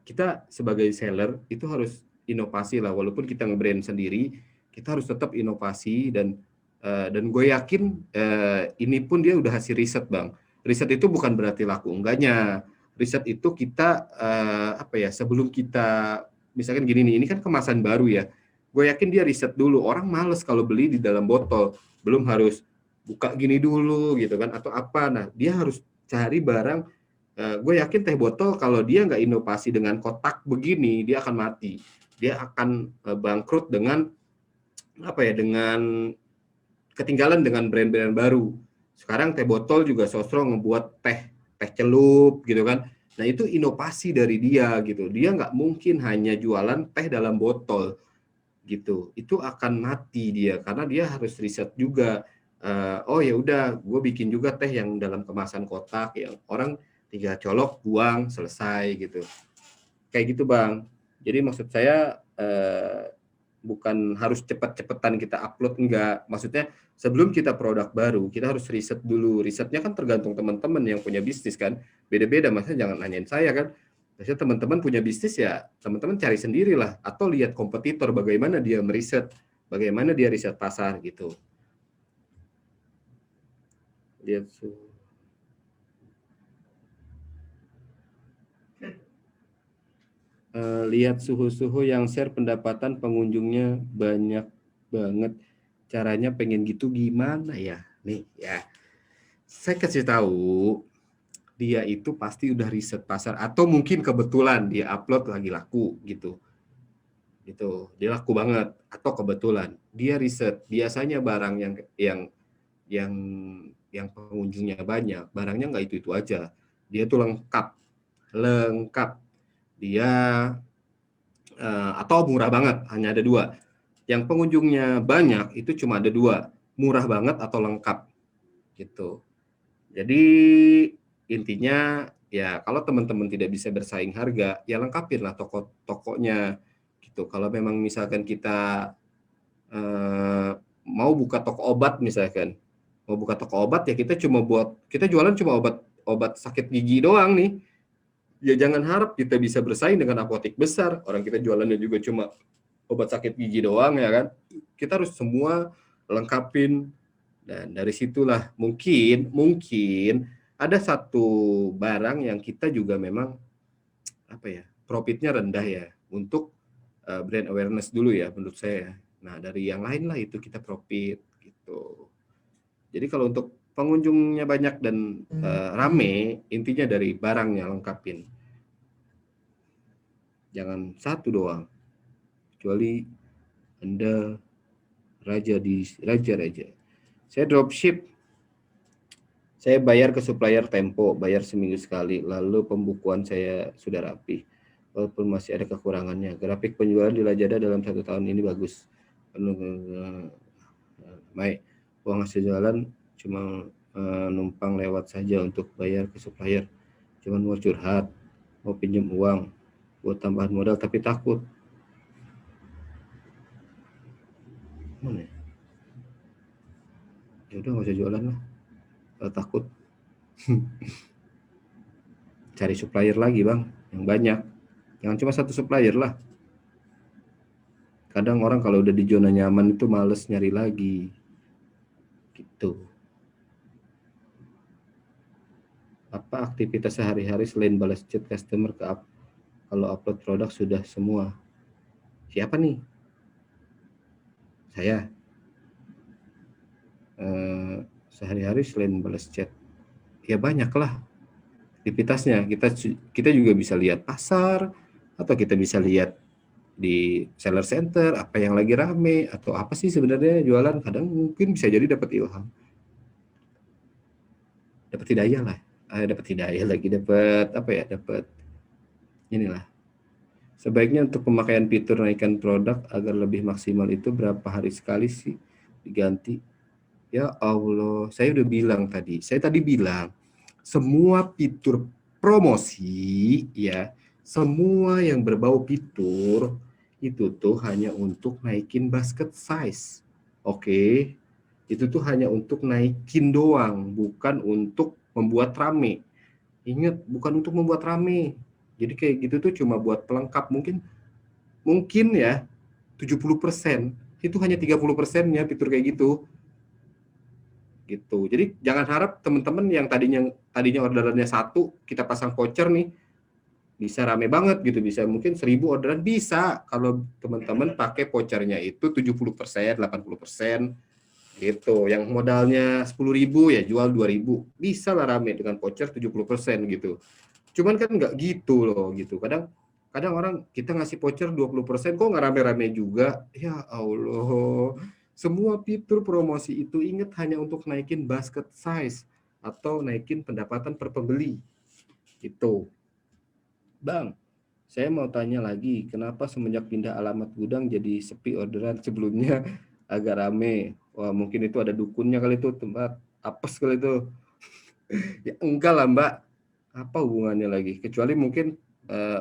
kita sebagai seller itu harus inovasi lah. Walaupun kita nge-brand sendiri, kita harus tetap inovasi dan gue yakin ini pun dia udah hasil riset Bang. Riset itu bukan berarti laku enggaknya. Riset itu kita apa ya, sebelum kita misalkan gini nih, ini kan kemasan baru ya. Gue yakin dia riset dulu. Orang males kalau beli di dalam botol, belum harus buka gini dulu gitu kan atau apa. Nah, dia harus cari barang. Gue yakin teh botol kalau dia nggak inovasi dengan kotak begini, dia akan mati. Dia akan bangkrut dengan apa ya, dengan ketinggalan dengan brand-brand baru. Sekarang teh botol juga sosro ngebuat teh celup gitu kan. Nah itu inovasi dari dia gitu. Dia nggak mungkin hanya jualan teh dalam botol gitu. Itu akan mati dia karena dia harus riset juga. Oh ya udah, gue bikin juga teh yang dalam kemasan kotak yang orang tinggal colok, buang, selesai gitu. Kayak gitu Bang. Jadi maksud saya bukan harus cepet-cepetan kita upload, enggak. Maksudnya sebelum kita produk baru, kita harus riset dulu. Risetnya kan tergantung teman-teman yang punya bisnis kan. Beda-beda, maksudnya jangan nanyain saya kan. Maksudnya teman-teman punya bisnis ya, teman-teman cari sendirilah. Atau lihat kompetitor bagaimana dia meriset, bagaimana dia riset pasar gitu. Lihat suhu-suhu yang share pendapatan pengunjungnya banyak banget. Caranya pengen gitu gimana ya? Nih ya, saya kasih tahu. dia itu pasti udah riset pasar, atau mungkin kebetulan dia upload lagi laku gitu. Dia laku banget, atau kebetulan dia riset. Biasanya barang yang yang pengunjungnya banyak, barangnya nggak itu aja. Dia tuh lengkap. Dia atau murah banget, hanya ada 2. Yang pengunjungnya banyak itu cuma ada 2, murah banget atau lengkap gitu. Jadi intinya ya kalau teman-teman tidak bisa bersaing harga, ya lengkapin lah toko-tokonya gitu. Kalau memang misalkan kita mau buka toko obat misalkan, mau buka toko obat ya kita jualan cuma obat sakit gigi doang nih. Ya jangan harap kita bisa bersaing dengan apotek besar. Orang kita jualannya juga cuma obat sakit gigi doang ya kan. Kita harus semua lengkapin, dan dari situlah mungkin ada satu barang yang kita juga memang profitnya rendah ya, untuk brand awareness dulu ya menurut saya. Nah, dari yang lain lah itu kita profit gitu. Jadi kalau untuk pengunjungnya banyak dan rame, intinya dari barangnya lengkapin. Jangan satu doang. Kecuali Anda raja. Saya dropship. Saya bayar ke supplier tempo, bayar seminggu sekali, lalu pembukuan saya sudah rapi. Walaupun masih ada kekurangannya. Grafik penjualan di Lazada dalam 1 tahun ini bagus. Baik, uang hasil jualan cuma numpang lewat saja untuk bayar ke supplier. Cuma mau curhat, mau pinjam uang, buat tambahan modal tapi takut. Mana ya udah nggak usah jualan lah, kalau takut. Cari supplier lagi bang, yang banyak, jangan cuma satu supplier lah. Kadang orang kalau udah di zona nyaman itu males nyari lagi gitu. Apa aktivitas sehari-hari selain balas chat customer kalau upload produk sudah semua? Siapa nih? Saya. Sehari-hari selain balas chat, ya banyak lah aktivitasnya. Kita juga bisa lihat pasar, atau kita bisa lihat di seller center apa yang lagi rame, atau apa sih sebenarnya jualan. Kadang mungkin bisa jadi dapat ilham, dapat hidayah lah, dapat inilah. Sebaiknya untuk pemakaian fitur naikkan produk agar lebih maksimal itu berapa hari sekali sih diganti? Ya Allah, saya tadi bilang semua fitur promosi ya, semua yang berbau fitur itu tuh hanya untuk naikin basket size. Oke. Itu tuh hanya untuk naikin doang, bukan untuk membuat rame. Ingat, bukan untuk membuat rame. Jadi kayak gitu tuh cuma buat pelengkap, mungkin ya 70%, itu hanya 30%-nya fitur kayak gitu. Jadi jangan harap teman-teman yang tadinya orderannya 1, kita pasang voucher nih, bisa rame banget gitu, bisa mungkin 1000 orderan bisa kalau teman-teman pakai vouchernya itu 70%, 80% gitu. Yang modalnya 10.000 ya jual 2.000, bisa lah rame dengan voucher 70% gitu. Cuman kan nggak gitu loh gitu. Kadang orang kita ngasih voucher 20%, kok nggak rame-rame juga. Ya Allah. Semua fitur promosi itu ingat hanya untuk naikin basket size atau naikin pendapatan per pembeli. Itu. Bang, saya mau tanya lagi, kenapa semenjak pindah alamat gudang jadi sepi orderan, sebelumnya agak rame? Wah, mungkin itu ada dukunnya kali itu, tempat apes kali itu. Ya enggak lah Mbak, apa hubungannya lagi? Kecuali mungkin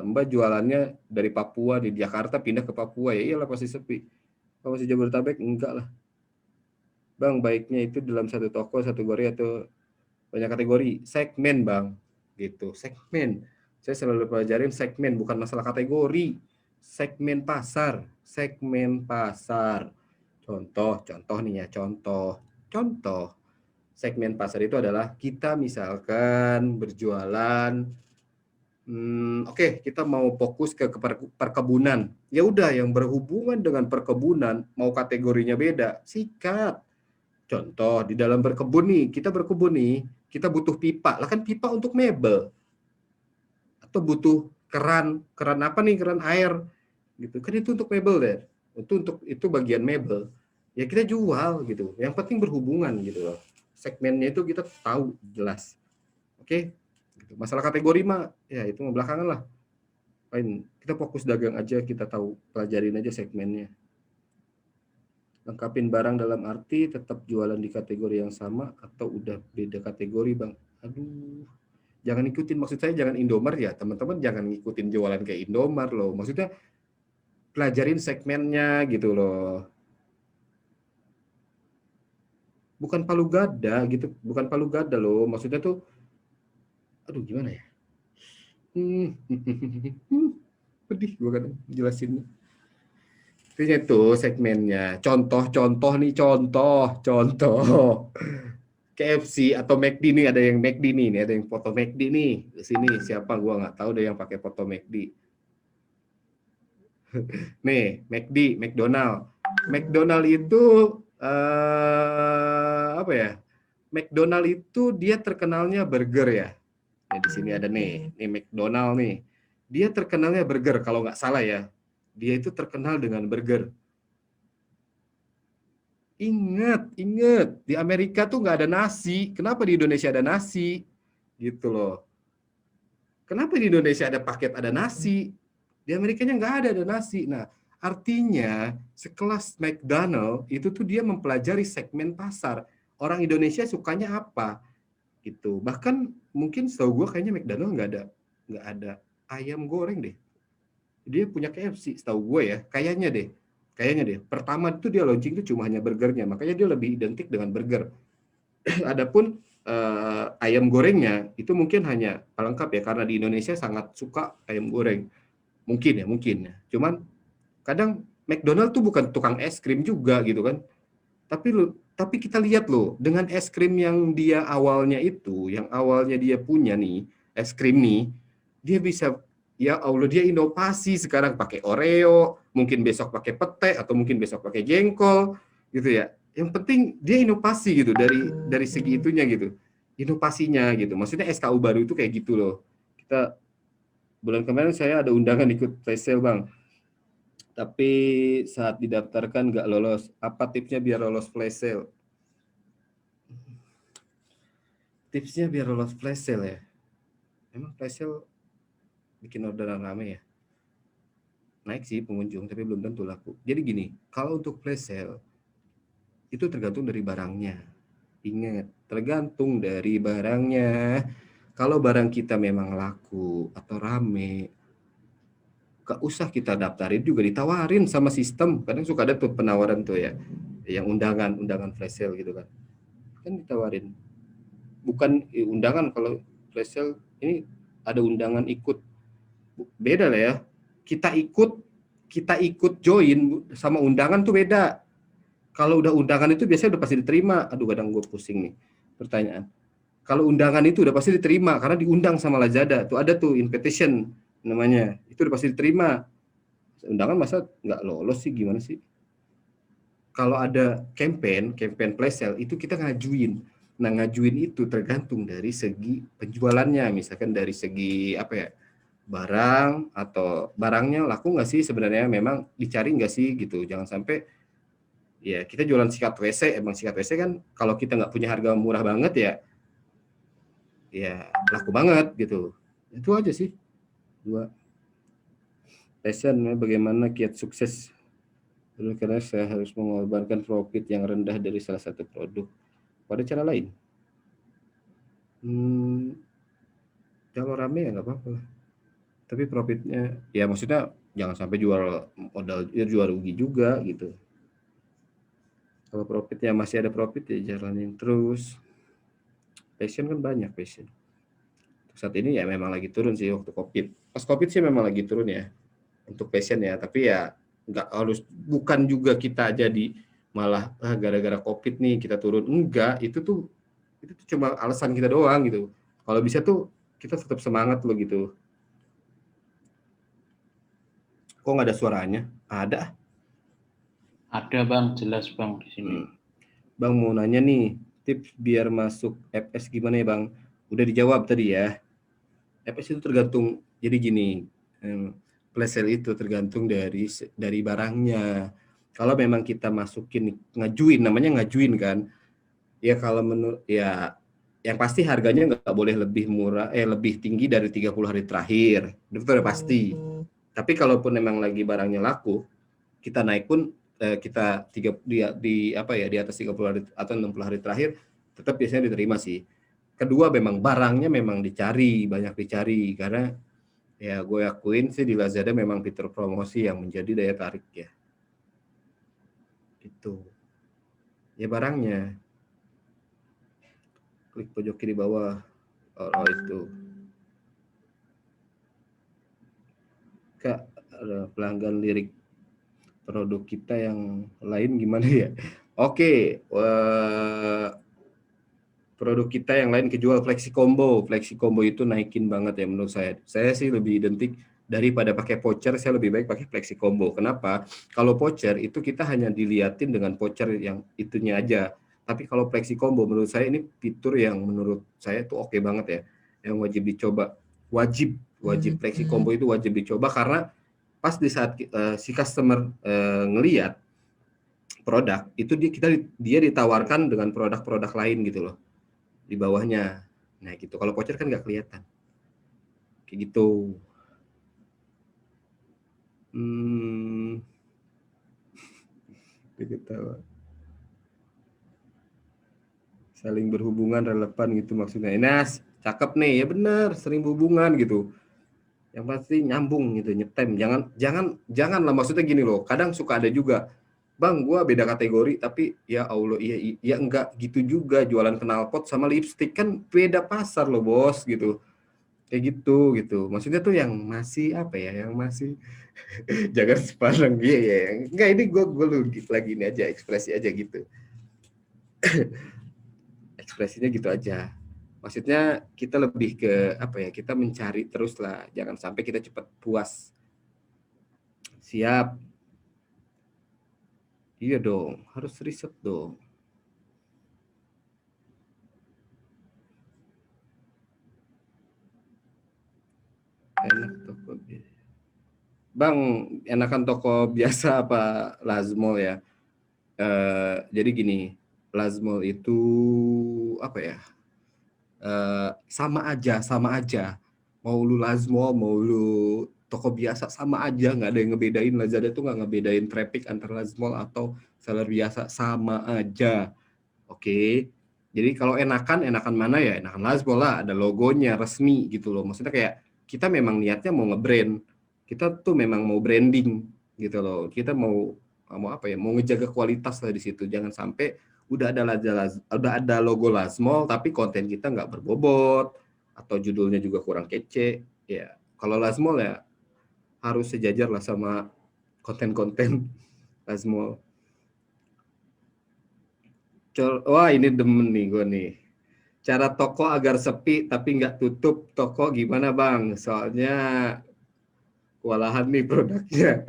Mbak jualannya dari Papua, di Jakarta pindah ke Papua, ya iyalah pasti sepi. Kalau masih Jabodetabek enggak lah. Bang, baiknya itu dalam satu toko, satu kategori atau banyak kategori? Segmen Bang, gitu. Segmen. Saya selalu pelajarin segmen, bukan masalah kategori. Segmen pasar. Contoh nih ya, contoh. Segmen pasar itu adalah kita misalkan berjualan, oke, kita mau fokus ke perkebunan. Ya udah, yang berhubungan dengan perkebunan, mau kategorinya beda, sikat. Contoh, di dalam kita berkebun nih, kita butuh pipa, lah kan pipa untuk mebel, atau butuh keran apa nih, keran air gitu kan, itu untuk mebel deh, itu bagian mebel, ya kita jual gitu, yang penting berhubungan gitu loh, segmennya itu kita tahu jelas. Oke, gitu. Masalah kategori mah ya itu mah belakangan lah, kita fokus dagang aja, kita tahu, pelajarin aja segmennya. Lengkapin barang dalam arti tetap jualan di kategori yang sama atau udah beda kategori, Bang? Aduh, jangan ikutin, maksud saya jangan Indomart ya, teman-teman jangan ngikutin jualan kayak Indomart loh. Maksudnya pelajarin segmennya gitu loh. Bukan palu gada gitu, bukan palu gada loh. Maksudnya tuh, aduh gimana ya? Pedih gue kan jelasin. Intinya tuh segmennya. Contoh nih, contoh. KFC atau McD nih, ada yang McD nih, ada yang foto McD nih. Di sini siapa gua nggak tahu deh yang pakai foto McD. Nih, McDonald. McDonald itu apa ya? McDonald itu dia terkenalnya burger ya. Nah, di sini ada nih McDonald nih. Dia terkenalnya burger kalau nggak salah ya. Dia itu terkenal dengan burger. Ingat, di Amerika tuh nggak ada nasi. Kenapa di Indonesia ada nasi? Gitu loh. Kenapa di Indonesia ada paket ada nasi? Di Amerikanya nggak ada nasi. Nah, artinya sekelas McDonald itu tuh dia mempelajari segmen pasar. Orang Indonesia sukanya apa? Gitu. Bahkan mungkin setahu gue kayaknya McDonald nggak ada ayam goreng deh. Dia punya KFC, setahu gue ya, kayaknya deh. Pertama itu dia launching itu cuma hanya burgernya, makanya dia lebih identik dengan burger. Adapun ayam gorengnya itu mungkin hanya pelengkap ya, karena di Indonesia sangat suka ayam goreng. Mungkin ya. Cuman kadang McDonald tuh bukan tukang es krim juga gitu kan. Tapi kita lihat loh, dengan es krim yang awalnya dia punya nih, es krim nih, dia bisa, ya Allah, dia inovasi sekarang pakai Oreo, mungkin besok pakai pete, atau mungkin besok pakai jengkol gitu ya. Yang penting dia inovasi gitu, dari segi itunya gitu, inovasinya gitu. Maksudnya SKU baru itu kayak gitu loh. Kita bulan kemarin saya ada undangan ikut flash sale, Bang, tapi saat didaftarkan nggak lolos. Apa tipsnya biar lolos flash sale? Tipsnya biar lolos flash sale ya. Emang flash sale bikin orderan rame ya? Naik sih pengunjung, tapi belum tentu laku. Jadi gini, kalau untuk flash sale itu tergantung dari barangnya. Ingat, tergantung dari barangnya. Kalau barang kita memang laku atau rame, gak usah kita daftarin juga, ditawarin sama sistem. Kadang suka ada tuh penawaran tuh ya, yang undangan flash sale gitu kan. Kan ditawarin. Bukan undangan, kalau flash sale ini ada undangan ikut. Beda lah ya. Kita ikut join sama undangan tuh beda. Kalau udah undangan itu biasanya udah pasti diterima. Aduh, kadang gue pusing nih pertanyaan. Kalau undangan itu udah pasti diterima karena diundang sama Lazada. Tuh ada tuh invitation namanya. Itu udah pasti diterima. Undangan masa nggak lolos sih, gimana sih? Kalau ada campaign flash sale itu kita ngajuin. Nah, ngajuin itu tergantung dari segi penjualannya. Misalkan dari segi apa ya? Barang atau barangnya laku nggak sih sebenarnya, memang dicari nggak sih gitu. Jangan sampai ya kita jualan sikat WC, emang sikat WC kan kalau kita nggak punya harga murah banget ya laku banget gitu. Itu aja sih. Dua. Passion, bagaimana kiat sukses? Dulu karena saya harus mengorbankan profit yang rendah dari salah satu produk pada cara lain. Kalau rame ya nggak apa-apa lah. Tapi profitnya ya maksudnya jangan sampai jual modal, jual rugi juga gitu. Kalau profitnya masih ada profit ya jalanin terus. Passion kan banyak passion. Saat ini ya memang lagi turun sih waktu COVID. Pas COVID sih memang lagi turun ya untuk passion ya. Tapi ya nggak harus, bukan juga kita jadi malah gara-gara COVID nih kita turun. Enggak, itu tuh cuma alasan kita doang gitu. Kalau bisa tuh kita tetap semangat loh gitu. Kok nggak ada suaranya? Ada. Ada Bang, jelas Bang di sini. Bang mau nanya nih, Tips biar masuk FS gimana ya Bang? Udah dijawab tadi ya. FS itu tergantung, jadi gini, flash sale itu tergantung dari barangnya. Kalau memang kita masukin ngajuin, namanya ngajuin kan, ya kalau menurut ya yang pasti harganya nggak boleh lebih murah, lebih tinggi dari 30 hari terakhir, itu udah pasti. Tapi kalaupun memang lagi barangnya laku, kita naik pun kita di atas 30 hari atau 60 hari terakhir tetap biasanya diterima sih. Kedua memang barangnya memang banyak dicari karena ya gue akuin sih di Lazada memang fitur promosi yang menjadi daya tarik ya. Itu. Ya barangnya. Klik pojok kiri bawah. Oh itu. Kak, ada pelanggan lirik produk kita yang lain gimana ya? Oke, produk kita yang lain kejual Flexi Combo. Flexi Combo itu naikin banget ya menurut saya. Saya sih lebih identik daripada pakai voucher, saya lebih baik pakai Flexi Combo. Kenapa? Kalau voucher itu kita hanya diliatin dengan voucher yang itunya aja. Tapi kalau Flexi Combo menurut saya ini fitur yang menurut saya itu oke banget ya. Yang wajib dicoba. Wajib Flexi Combo itu wajib dicoba karena pas di saat si customer ngelihat produk itu dia ditawarkan dengan produk-produk lain gitu loh di bawahnya. Nah gitu. Kalau voucher kan nggak kelihatan. Kayak gitu. Ketawa. Saling berhubungan relevan gitu maksudnya. Enas, cakep nih. Ya benar, sering berhubungan gitu. Yang pasti nyambung gitu, nyetem. Jangan lah maksudnya gini loh. Kadang suka ada juga, Bang, gua beda kategori tapi ya Allah iya enggak gitu juga, jualan knalpot sama lipstick kan beda pasar loh, Bos gitu. Kayak gitu. Maksudnya tuh yang masih apa ya? Yang masih jangan sepaneng ya. Enggak, ini gue lagi ini aja, ekspresi aja gitu. Ekspresinya gitu aja. Maksudnya kita lebih ke apa ya? Kita mencari terus lah, jangan sampai kita cepat puas. Siap. Iya dong, harus riset dong. Enak toko biasa. Bang, enakan toko biasa apa Lazmall ya? Jadi gini, Lazmall itu apa ya? Sama aja. Mau lu Lazmall, mau lu toko biasa sama aja, nggak ada yang ngebedain. Lazada tuh nggak ngebedain traffic antara Lazmall atau seller biasa, sama aja. Oke. Jadi kalau enakan mana ya? Enakan Lazmall lah, ada logonya resmi gitu loh. Maksudnya kayak kita memang niatnya mau nge-brand. Kita tuh memang mau branding gitu loh. Kita mau apa ya? Mau ngejaga kualitas lah di situ. Jangan sampai udah ada logo Lazmall tapi konten kita nggak berbobot atau judulnya juga kurang kece. Ya, kalau Lazmall ya harus sejajar lah sama konten-konten Lazmall. Wah, ini demen nih gue nih. Cara toko agar sepi tapi nggak tutup toko gimana Bang? Soalnya kewalahan nih produknya.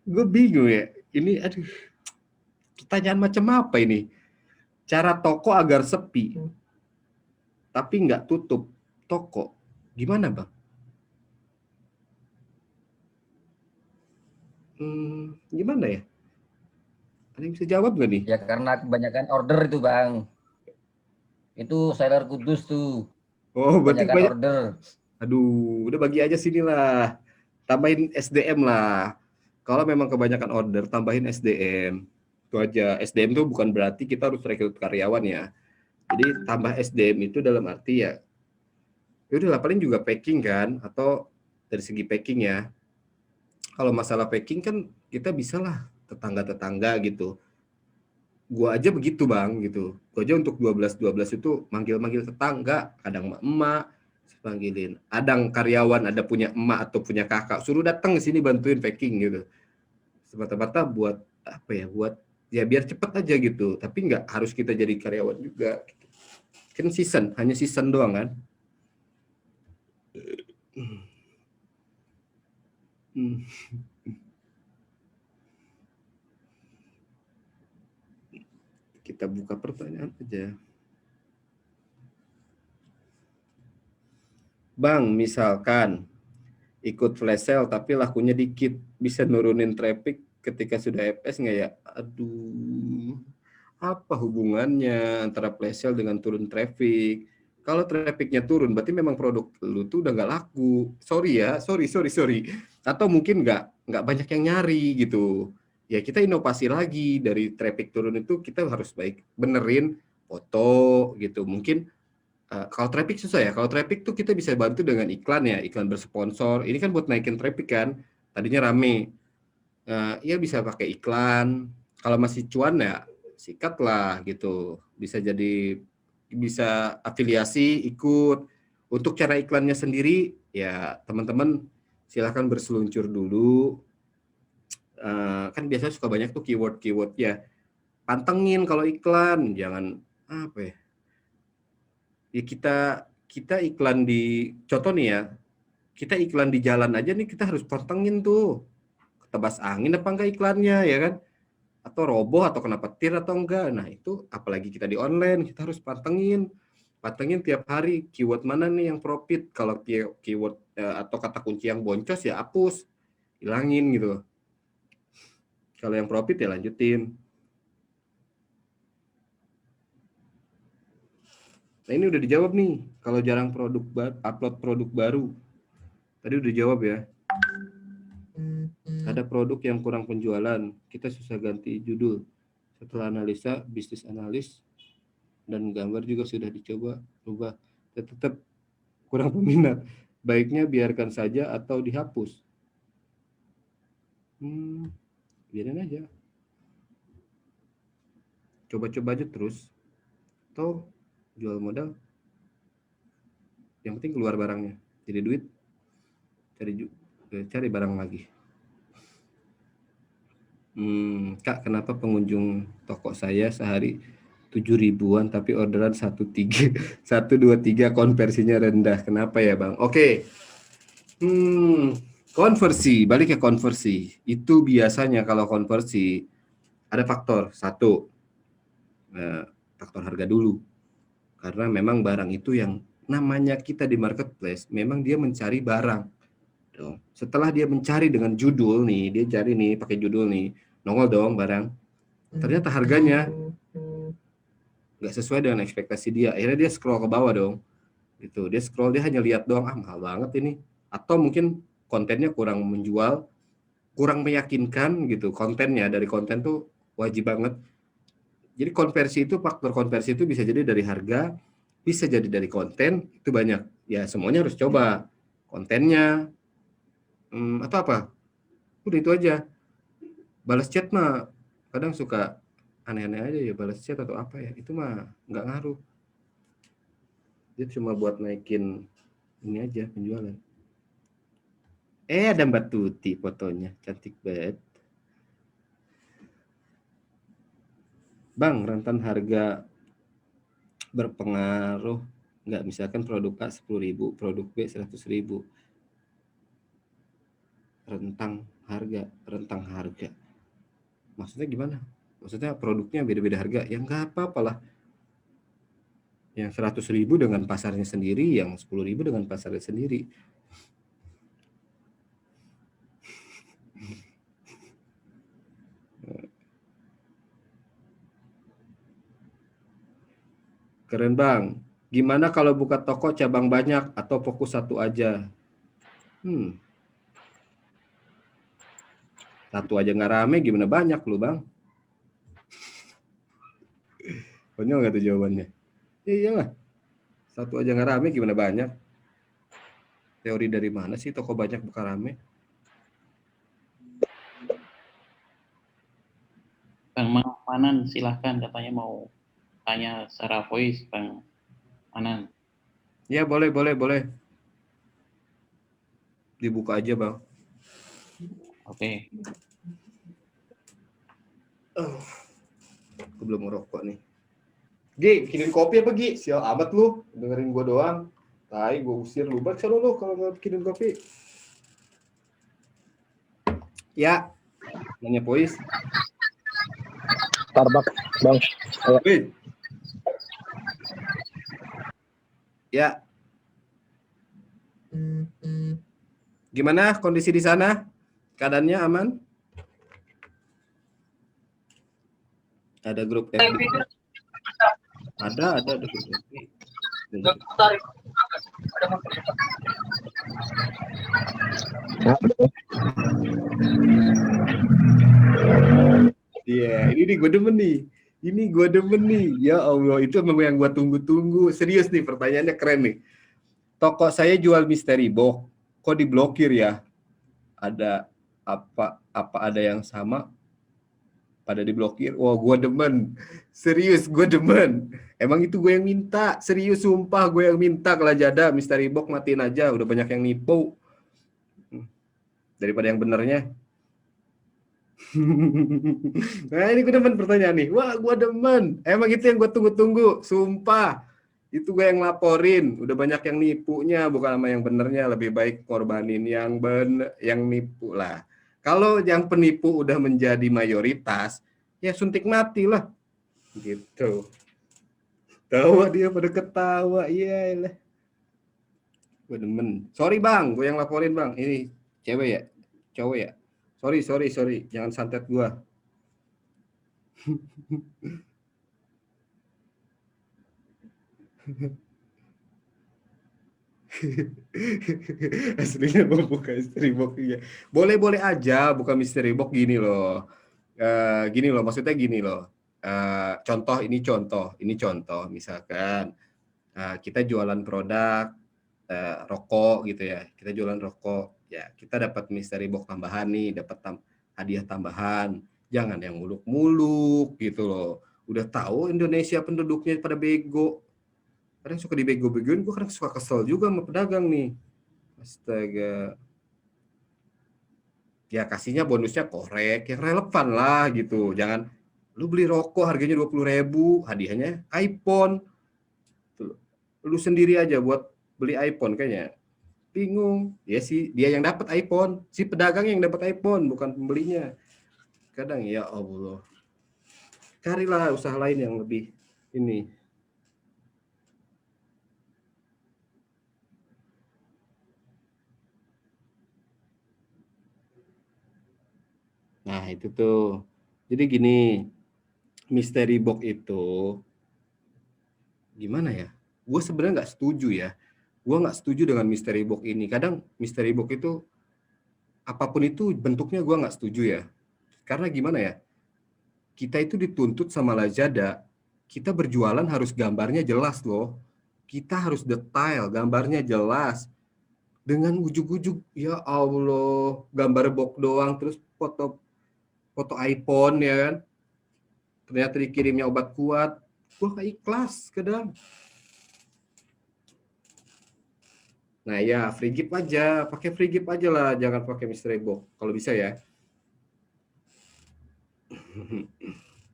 Gue bingung ya. Ini aduh, pertanyaan macam apa ini? Cara toko agar sepi tapi nggak tutup toko. Gimana Bang? Gimana ya? Ada yang bisa jawab nggak nih? Ya karena kebanyakan order itu Bang. Itu seller kudus tuh. Oh, berarti Kebanyakan banyak. order. Aduh, udah bagi aja sini lah. Tambahin SDM lah. Kalau memang kebanyakan order, tambahin SDM. Itu aja. SDM itu bukan berarti kita harus rekrut karyawan ya. Jadi tambah SDM itu dalam arti ya udah lah paling juga packing kan, atau dari segi packing ya. Kalau masalah packing kan kita bisa lah tetangga-tetangga gitu. Gua aja begitu Bang gitu. Gua aja untuk 12 itu manggil-manggil tetangga, kadang emak panggilin. Adang karyawan ada punya emak atau punya kakak, suruh datang ke sini bantuin packing gitu. Semata-mata buat apa ya? Buat ya biar cepet aja gitu. Tapi nggak harus kita jadi karyawan juga. Kan hanya season doang kan. Hmm. Kita Kita buka pertanyaan aja. Bang, misalkan ikut flash sale tapi lakunya dikit, bisa nurunin traffic ketika sudah FS nggak ya? Aduh, apa hubungannya antara flash sale dengan turun traffic? Kalau trafficnya turun, berarti memang produk lu tuh udah nggak laku. Sorry ya, sorry. Atau mungkin nggak banyak yang nyari gitu. Ya kita inovasi lagi dari traffic turun itu kita harus baik benerin foto gitu. Mungkin kalau traffic susah ya. Kalau traffic tuh kita bisa bantu dengan iklan ya, iklan bersponsor. Ini kan buat naikin traffic kan. Tadinya rame. Ya bisa pakai iklan. Kalau masih cuan ya sikat lah gitu. Bisa afiliasi ikut. Untuk cara iklannya sendiri ya teman-teman silahkan berseluncur dulu. Kan biasanya suka banyak tuh keyword ya. Pantengin kalau iklan, jangan apa ya? Ya kita iklan di contoh nih ya, kita iklan di jalan aja nih kita harus pantengin tuh ketebas angin apa enggak iklannya ya kan, atau roboh atau kena petir atau enggak. Nah itu apalagi kita di online kita harus pantengin tiap hari keyword mana nih yang profit. Kalau keyword atau kata kunci yang boncos ya hapus, hilangin gitu. Kalau yang profit ya lanjutin. Nah ini udah dijawab nih, kalau jarang upload produk baru. Tadi udah jawab ya. Ada produk yang kurang penjualan, kita susah ganti judul. Setelah analisa, bisnis analis, dan gambar juga sudah dicoba rubah. Tetap kurang peminat. Baiknya biarkan saja atau dihapus. Biarin aja. Coba-coba aja terus. Atau jual modal. Yang penting keluar barangnya. Jadi duit, cari barang lagi. Kak, kenapa pengunjung toko saya sehari 7.000-an tapi orderan 123 konversinya rendah? Kenapa ya, Bang? Oke. Konversi, balik ke konversi. Itu biasanya kalau konversi ada faktor. Satu, faktor harga dulu. Karena memang barang itu yang namanya kita di marketplace, memang dia mencari barang. Setelah dia mencari dengan judul nih, dia cari nih pakai judul nih, nongol dong barang. Ternyata harganya nggak sesuai dengan ekspektasi dia. Akhirnya dia scroll ke bawah dong. Gitu. Dia scroll, dia hanya lihat doang, mahal banget ini. Atau mungkin kontennya kurang menjual, kurang meyakinkan gitu. Kontennya, dari konten tuh wajib banget. Jadi faktor konversi itu bisa jadi dari harga, bisa jadi dari konten, itu banyak. Ya semuanya harus coba. Kontennya, atau apa? Udah itu aja. Balas chat mah kadang suka aneh-aneh aja ya, balas chat atau apa ya, itu mah nggak ngaruh. Dia cuma buat naikin ini aja penjualan. Ada Mbak Tuti fotonya, cantik banget. Bang, rentan harga berpengaruh nggak? Misalkan produk A 10.000, produk B 100.000. Rentang harga. Maksudnya gimana? Maksudnya produknya beda-beda harga? Ya nggak apa-apa lah. Yang 100.000 dengan pasarnya sendiri, yang 10.000 dengan pasarnya sendiri. Keren Bang. Gimana kalau buka toko cabang banyak atau fokus satu aja? Satu aja nggak rame, gimana banyak lu Bang? Konyol nggak tuh jawabannya? Iyalah. Satu aja nggak rame, gimana banyak? Teori dari mana sih toko banyak bukan rame? Bang Manan, silahkan, katanya mau tanya secara voice, Bang Manan. Ya boleh. Dibuka aja Bang. Oke. Aku belum ngerokok nih. Gi, bikinin kopi apa Gi? Sial amat lu, dengerin gua doang. Tai, gua usir lu. Baca lu kalau nggak bikinin kopi. Ya, nanya voice. Starbucks, Bang. Wih. Ya, gimana kondisi di sana? Keadaannya aman? Ada grup FB? Ada grup FB. Iya, ini nih gue demen nih. Ini gue demen nih. Ya Allah, itu memang yang gue tunggu-tunggu. Serius nih, pertanyaannya keren nih. Toko saya jual mystery box. Kok diblokir ya? Ada apa ada yang sama? Pada diblokir. Wah, gue demen. Serius, gue demen. Emang itu gue yang minta. Serius, sumpah gue yang minta. Kalau jada mystery box matiin aja. Udah banyak yang nipu. Daripada yang benernya. Nah, ini gue demen pertanyaan nih. Wah, gue demen. Emang itu yang gue tunggu-tunggu. Sumpah. Itu gue yang laporin. Udah banyak yang nipunya, bukan sama yang benernya. Lebih baik korbanin yang nipu lah. Kalau yang penipu udah menjadi mayoritas, ya suntik mati lah. Gitu. Tawa dia pada ketawa. Iya lah. Gue demen. Sorry bang, gue yang laporin bang. Ini cewek ya? Cowok ya? Sorry. Jangan santet gue. Aslinya mau buka mystery box ya. Boleh aja buka mystery box gini loh. Maksudnya gini loh. Ini contoh misalkan kita jualan produk rokok gitu ya. Kita jualan rokok ya, kita dapat mystery box tambahan nih, dapat hadiah tambahan. Jangan yang muluk-muluk gitu loh. Udah tahu Indonesia penduduknya pada bego. Kadang suka dibego-begoin, gue kadang suka kesel juga sama pedagang nih. Astaga. Ya kasihnya bonusnya korek, yang relevan lah gitu. Jangan, lu beli rokok harganya 20.000, hadiahnya iPhone. Lu sendiri aja buat beli iPhone kayaknya. Bingung. Ya sih, dia yang dapat iPhone. Si pedagang yang dapat iPhone, bukan pembelinya. Kadang ya Allah. Carilah usaha lain yang lebih ini. Nah, itu tuh. Jadi gini, mystery box itu gimana ya? Gue sebenarnya nggak setuju ya. Gue nggak setuju dengan mystery box ini. Kadang mystery box itu apapun itu bentuknya gue nggak setuju ya. Karena gimana ya? Kita itu dituntut sama Lazada. Kita berjualan harus gambarnya jelas loh. Kita harus detail, gambarnya jelas. Dengan ujuk-ujuk, ya Allah, gambar box doang, terus foto iPhone ya kan. Ternyata dikirimnya obat kuat. Gue gak ikhlas kadang. Nah ya, free gift aja. Pakai free gift aja lah. Jangan pakai mystery box. Kalau bisa ya.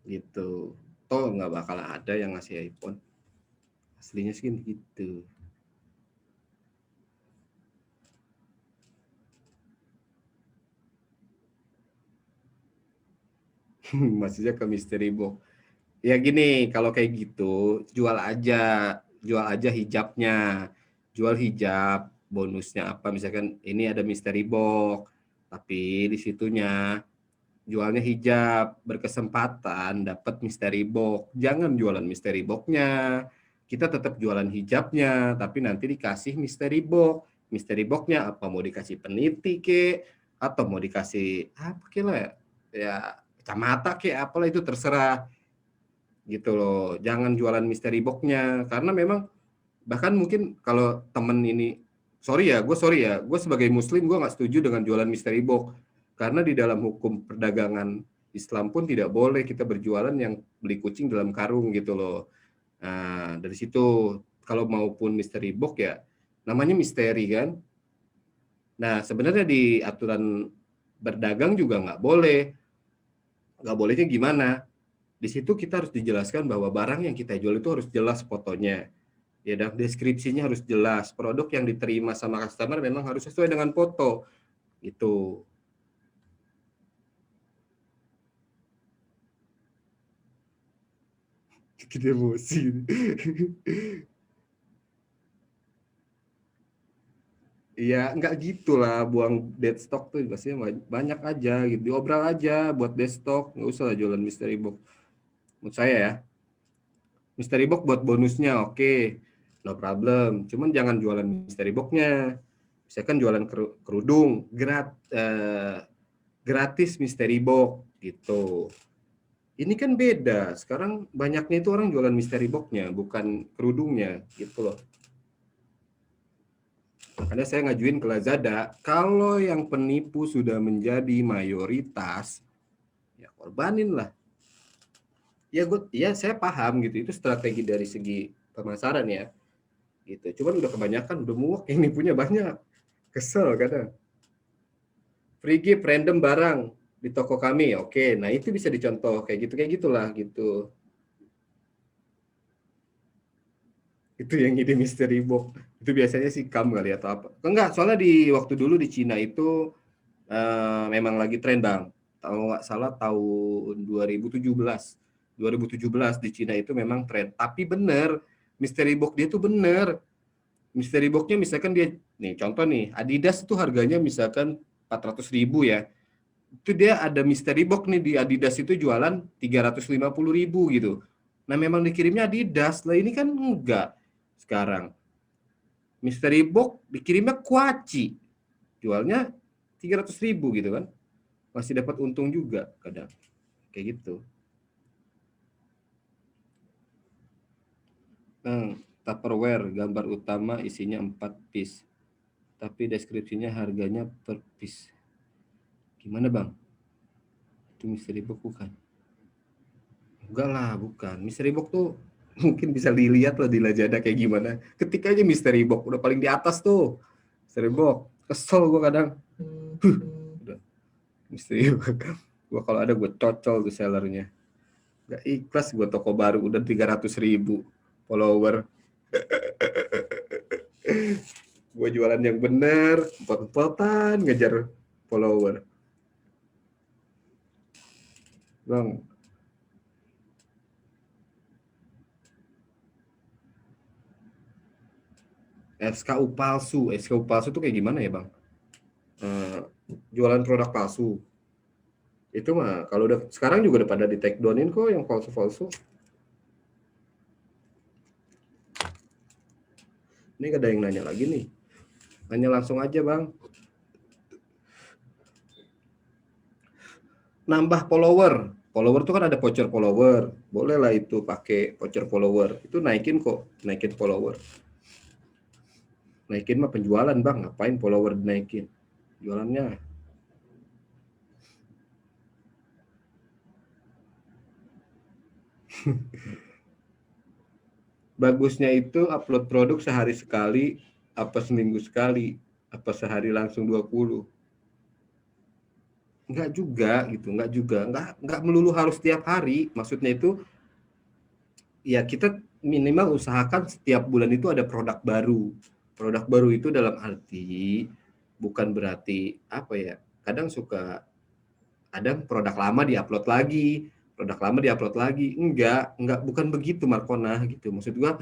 Gitu. Toh nggak bakal ada yang ngasih iPhone. Aslinya sih gitu. Maksudnya ke mystery box. Ya gini, kalau kayak gitu, jual aja hijabnya. Jual hijab, bonusnya apa? Misalkan ini ada mystery box, tapi di situnya jualnya hijab, berkesempatan dapat mystery box. Jangan jualan mystery box-nya. Kita tetap jualan hijabnya, tapi nanti dikasih mystery box. Mystery box-nya apa? Mau dikasih peniti ke, atau mau dikasih apa ke lah ya, kacamata ke, apalah itu terserah. Gitu loh. Jangan jualan mystery box-nya, karena memang bahkan mungkin kalau temen ini, sorry ya, gue sebagai muslim gue nggak setuju dengan jualan mystery box, karena di dalam hukum perdagangan Islam pun tidak boleh kita berjualan yang beli kucing dalam karung gitu loh. Nah dari situ, kalau maupun mystery box ya namanya misteri kan. Nah sebenarnya di aturan berdagang juga nggak bolehnya gimana, di situ kita harus dijelaskan bahwa barang yang kita jual itu harus jelas fotonya. Ya, dan deskripsinya harus jelas. Produk yang diterima sama customer memang harus sesuai dengan foto. Gitu. bikin emosi. Iya, nggak gitulah buang dead stock tuh biasanya banyak aja gitu. Diobral aja buat dead stock, nggak usah lah jualan mystery box. Menurut saya ya, mystery box buat bonusnya oke, no problem. Cuman jangan jualan mystery boxnya. Misalkan jualan kerudung, gratis mystery box gitu. Ini kan beda. Sekarang banyaknya itu orang jualan mystery box-nya, bukan kerudungnya gitu loh. Makanya saya ngajuin ke Lazada, kalau yang penipu sudah menjadi mayoritas, ya korbanin lah. Ya saya paham gitu, itu strategi dari segi pemasaran ya. Gitu. Cuman udah kebanyakan, udah muak yang nipunya banyak. Kesel kadang. Free gift random barang di toko kami. Oke, nah itu bisa dicontoh kayak gitulah gitu. Itu yang ide mystery box. Itu biasanya sih scam kali atau apa. Enggak, soalnya di waktu dulu di Cina itu memang lagi tren bang. Kalau nggak salah tahun 2017. 2017 di Cina itu memang tren. Tapi bener, mystery box dia tuh bener. Mystery box-nya misalkan dia, nih contoh nih, Adidas itu harganya misalkan 400.000 ya. Itu dia ada mystery box nih di Adidas itu jualan 350.000 gitu. Nah memang dikirimnya Adidas, lah ini kan enggak sekarang. Mystery box dikirimnya kuaci, jualnya 300.000 gitu kan. Masih dapat untung juga kadang. Kayak gitu. Tupperware, gambar utama isinya 4 piece. Tapi deskripsinya harganya per piece. Gimana bang? Itu mystery box bukan? Enggak lah, bukan. Mystery box tuh mungkin bisa dilihat lah di Lazada kayak gimana. Ketik aja mystery box, udah paling di atas tuh. Mystery box. Kesel gue kadang. Udah. Mystery box. Gue kalau ada gue cocol tuh sellernya. Gak ikhlas gue toko baru udah 300.000 follower. Gue jualan yang bener, empot-empotan ngejar follower. Bang, SKU palsu. SKU palsu tuh kayak gimana ya bang? Jualan produk palsu. Itu mah kalau udah sekarang juga udah pada di take downin kok yang palsu-palsu. Ini gak ada yang nanya lagi nih. Nanya langsung aja bang. Nambah follower. Follower tuh kan ada voucher follower. Boleh lah itu pakai voucher follower. Itu naikin kok, naikin follower. Naikin mah penjualan bang. Ngapain follower naikin? Jualannya. Bagusnya itu upload produk sehari sekali, apa seminggu sekali, apa sehari langsung 20. Enggak juga gitu, enggak melulu harus setiap hari. Maksudnya itu ya kita minimal usahakan setiap bulan itu ada produk baru. Produk baru itu dalam arti bukan berarti apa ya? Kadang suka ada produk lama diupload lagi, produk lama diupload lagi. Enggak bukan begitu Markona gitu. Maksud gua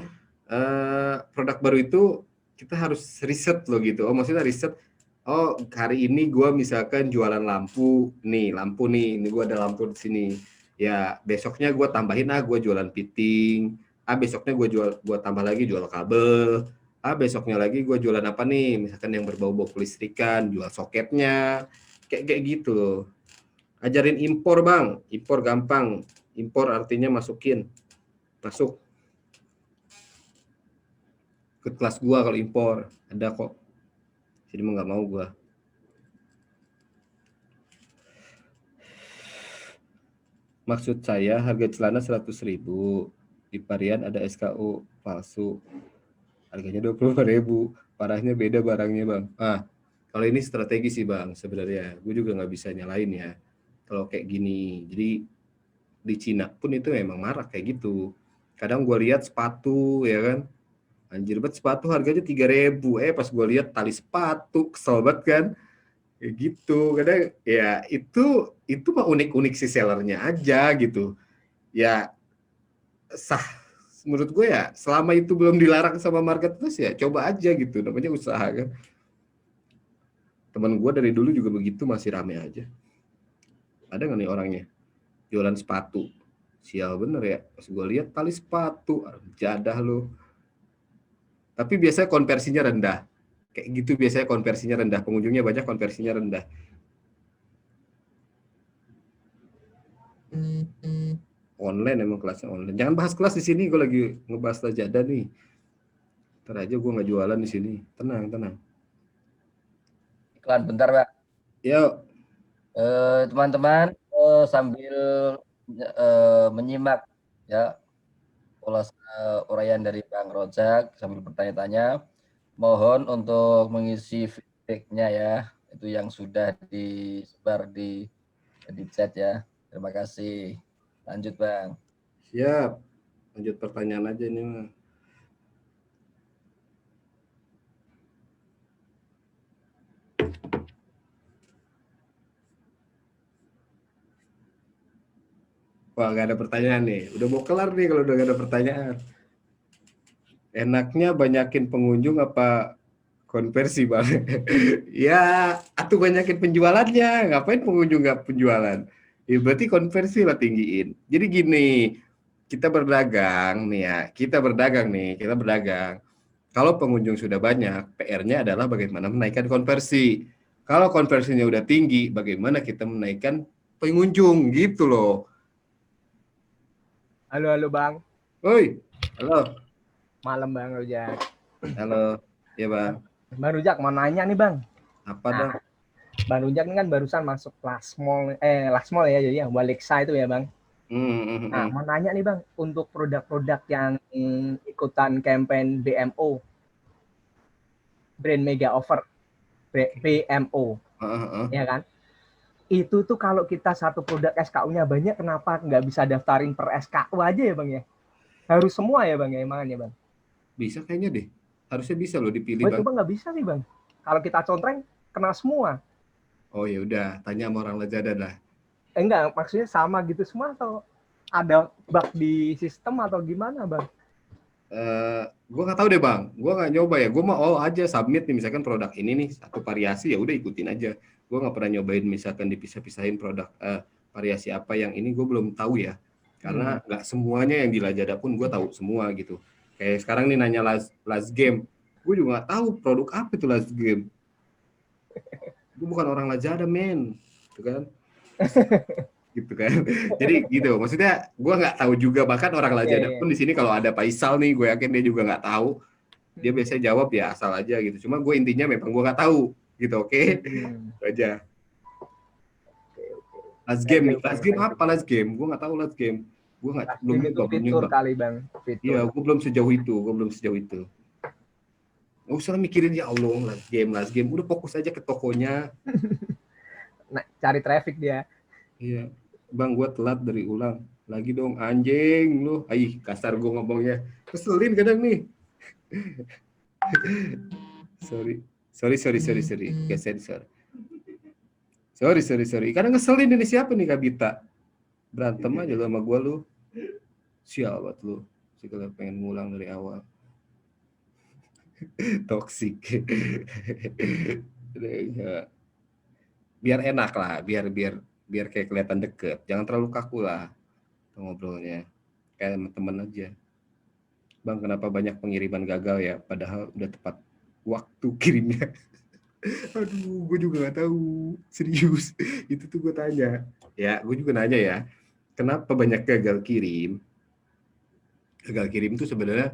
produk baru itu kita harus riset loh gitu. Oh, maksudnya riset. Oh, hari ini gua misalkan jualan lampu nih, ini gua ada lampu di sini. Ya, besoknya gua tambahin gua jualan fitting. Besoknya gua tambah lagi jual kabel. Besoknya lagi gua jualan apa nih? Misalkan yang berbau-bau kelistrikan, jual soketnya. Kayak gitu loh. Ajarin impor bang, impor gampang. Impor artinya masuk ke kelas gua kalau impor. Ada kok. Jadi mau nggak mau gua. Maksud saya harga celana 100.000. Di Parian ada SKU palsu. Harganya 25.000. Parahnya beda barangnya bang. Kalau ini strategi sih bang sebenarnya. Gue juga nggak bisa nyalain ya. Kalau kayak gini. Jadi di Cina pun itu memang marak kayak gitu. Kadang gue lihat sepatu ya kan. Anjir banget sepatu harganya 3.000. Pas gue lihat tali sepatu kesel banget kan. Kayak gitu. Kadang ya itu mah unik-unik si sellernya aja gitu. Ya sah menurut gue ya selama itu belum dilarang sama marketplace ya coba aja gitu, namanya usaha kan. Temen gue dari dulu juga begitu, masih rame aja. Ada nggak nih orangnya jualan sepatu, sial bener ya, pas gue lihat tali sepatu jadah lo, tapi biasanya konversinya rendah kayak gitu, biasanya konversinya rendah, pengunjungnya banyak, konversinya rendah. Online emang kelasnya online. Jangan bahas kelas di sini, gue lagi ngebahas Lazada nih. Ntar aja gue nggak jualan di sini. Tenang, tenang. Iklan bentar, Pak. Yuk. Teman-teman sambil menyimak ya uraian dari Bang Rojak sambil bertanya-tanya, mohon untuk mengisi feedback-nya ya, itu yang sudah disebar di chat ya. Terima kasih. Lanjut, Bang. Siap. Lanjut pertanyaan aja ini mah. Wah, nggak ada pertanyaan nih. Udah mau kelar nih kalau udah nggak ada pertanyaan. Enaknya banyakin pengunjung apa konversi, Bang? Ya, atuh banyakin penjualannya. Ngapain pengunjung nggak penjualan? Ya, berarti konversi lah tinggiin. Jadi gini, kita berdagang nih ya. Kita berdagang. Kalau pengunjung sudah banyak, PR-nya adalah bagaimana menaikkan konversi. Kalau konversinya udah tinggi, bagaimana kita menaikkan pengunjung gitu loh. Halo Bang. Woi, halo. Malam Bang Rujak. Halo, ya Bang. Bang Rujak mau nanya nih Bang. Apa dong? Bang Rujak ini kan barusan masuk Last Mall ya, jadi yang Waliksa itu ya Bang. Nah, mau nanya nih Bang, untuk produk-produk yang ikutan campaign BMO, Brand Mega Offer, BMO, ya kan? Itu tuh kalau kita satu produk SKU-nya banyak, kenapa nggak bisa daftarin per SKU aja ya Bang ya? Harus semua ya Bang ya, emangnya Bang? Bisa kayaknya deh. Harusnya bisa loh dipilih, Bang. Bang. Coba nggak bisa sih Bang. Kalau kita contreng, kena semua. Oh ya udah, tanya sama orang Lazada dah. Enggak, maksudnya sama gitu semua atau ada bug di sistem atau gimana Bang? Gue nggak tahu deh Bang, gue nggak nyoba ya. Gue mau aja submit nih, misalkan produk ini nih satu variasi ya udah ikutin aja. Gue nggak pernah nyobain misalkan dipisah-pisahin produk variasi apa yang ini, gue belum tahu ya. Karena nggak semuanya yang di Lazada pun gue tahu semua gitu. Kayak sekarang nih nanya last game, gue juga nggak tahu produk apa itu last game. Gue bukan orang Lazada men, gitu kan? Gitu kan. Jadi gitu, maksudnya gue nggak tahu juga, bahkan orang Lazada pun di sini kalau ada Faisal nih, gue yakin dia juga nggak tahu. Dia biasanya jawab ya asal aja gitu. Cuma gue intinya memang gue nggak tahu gitu, oke? Itu aja. Last game apa last game? Gue nggak tahu last game. Gue nggak belum nyoba. Fitur kali Bang. Iya, gue belum sejauh itu. Nggak usah mikirin ya Allah last game. Udah fokus aja ke tokonya. Nah, cari traffic dia. Iya. Bang, gue telat dari ulang. Lagi dong, anjing lu. Aih, kasar gue ngomongnya. Keselin kadang nih. Sorry. Gak sensor. Sorry. Kadang ngeselin ini siapa nih Kak Bita? Berantem aja lu sama gue lu. Sial banget lu. Segala pengen ngulang dari awal. Toxic. Biar enak lah, biar kayak kelihatan deket. Jangan terlalu kaku lah ngobrolnya. Kayak teman aja. Bang, kenapa banyak pengiriman gagal ya? Padahal udah tepat waktu kirimnya. Aduh, gue juga nggak tahu. Serius. Itu tuh gue tanya. Ya, gue juga nanya ya. Kenapa banyak gagal kirim? Gagal kirim itu sebenarnya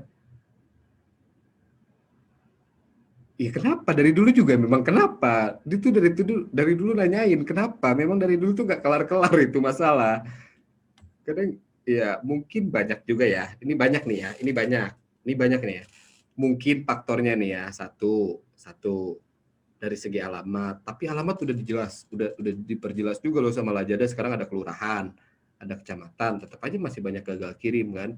ya kenapa? Dari dulu juga memang kenapa? Itu dari dulu nanyain kenapa? Memang dari dulu tuh nggak kelar-kelar itu masalah. Kadang ya mungkin banyak juga ya. Ini banyak nih nih ya. Mungkin faktornya nih ya satu dari segi alamat. Tapi alamat udah diperjelas juga loh sama Lazada. Sekarang ada kelurahan, ada kecamatan. Tetap aja masih banyak gagal kirim kan.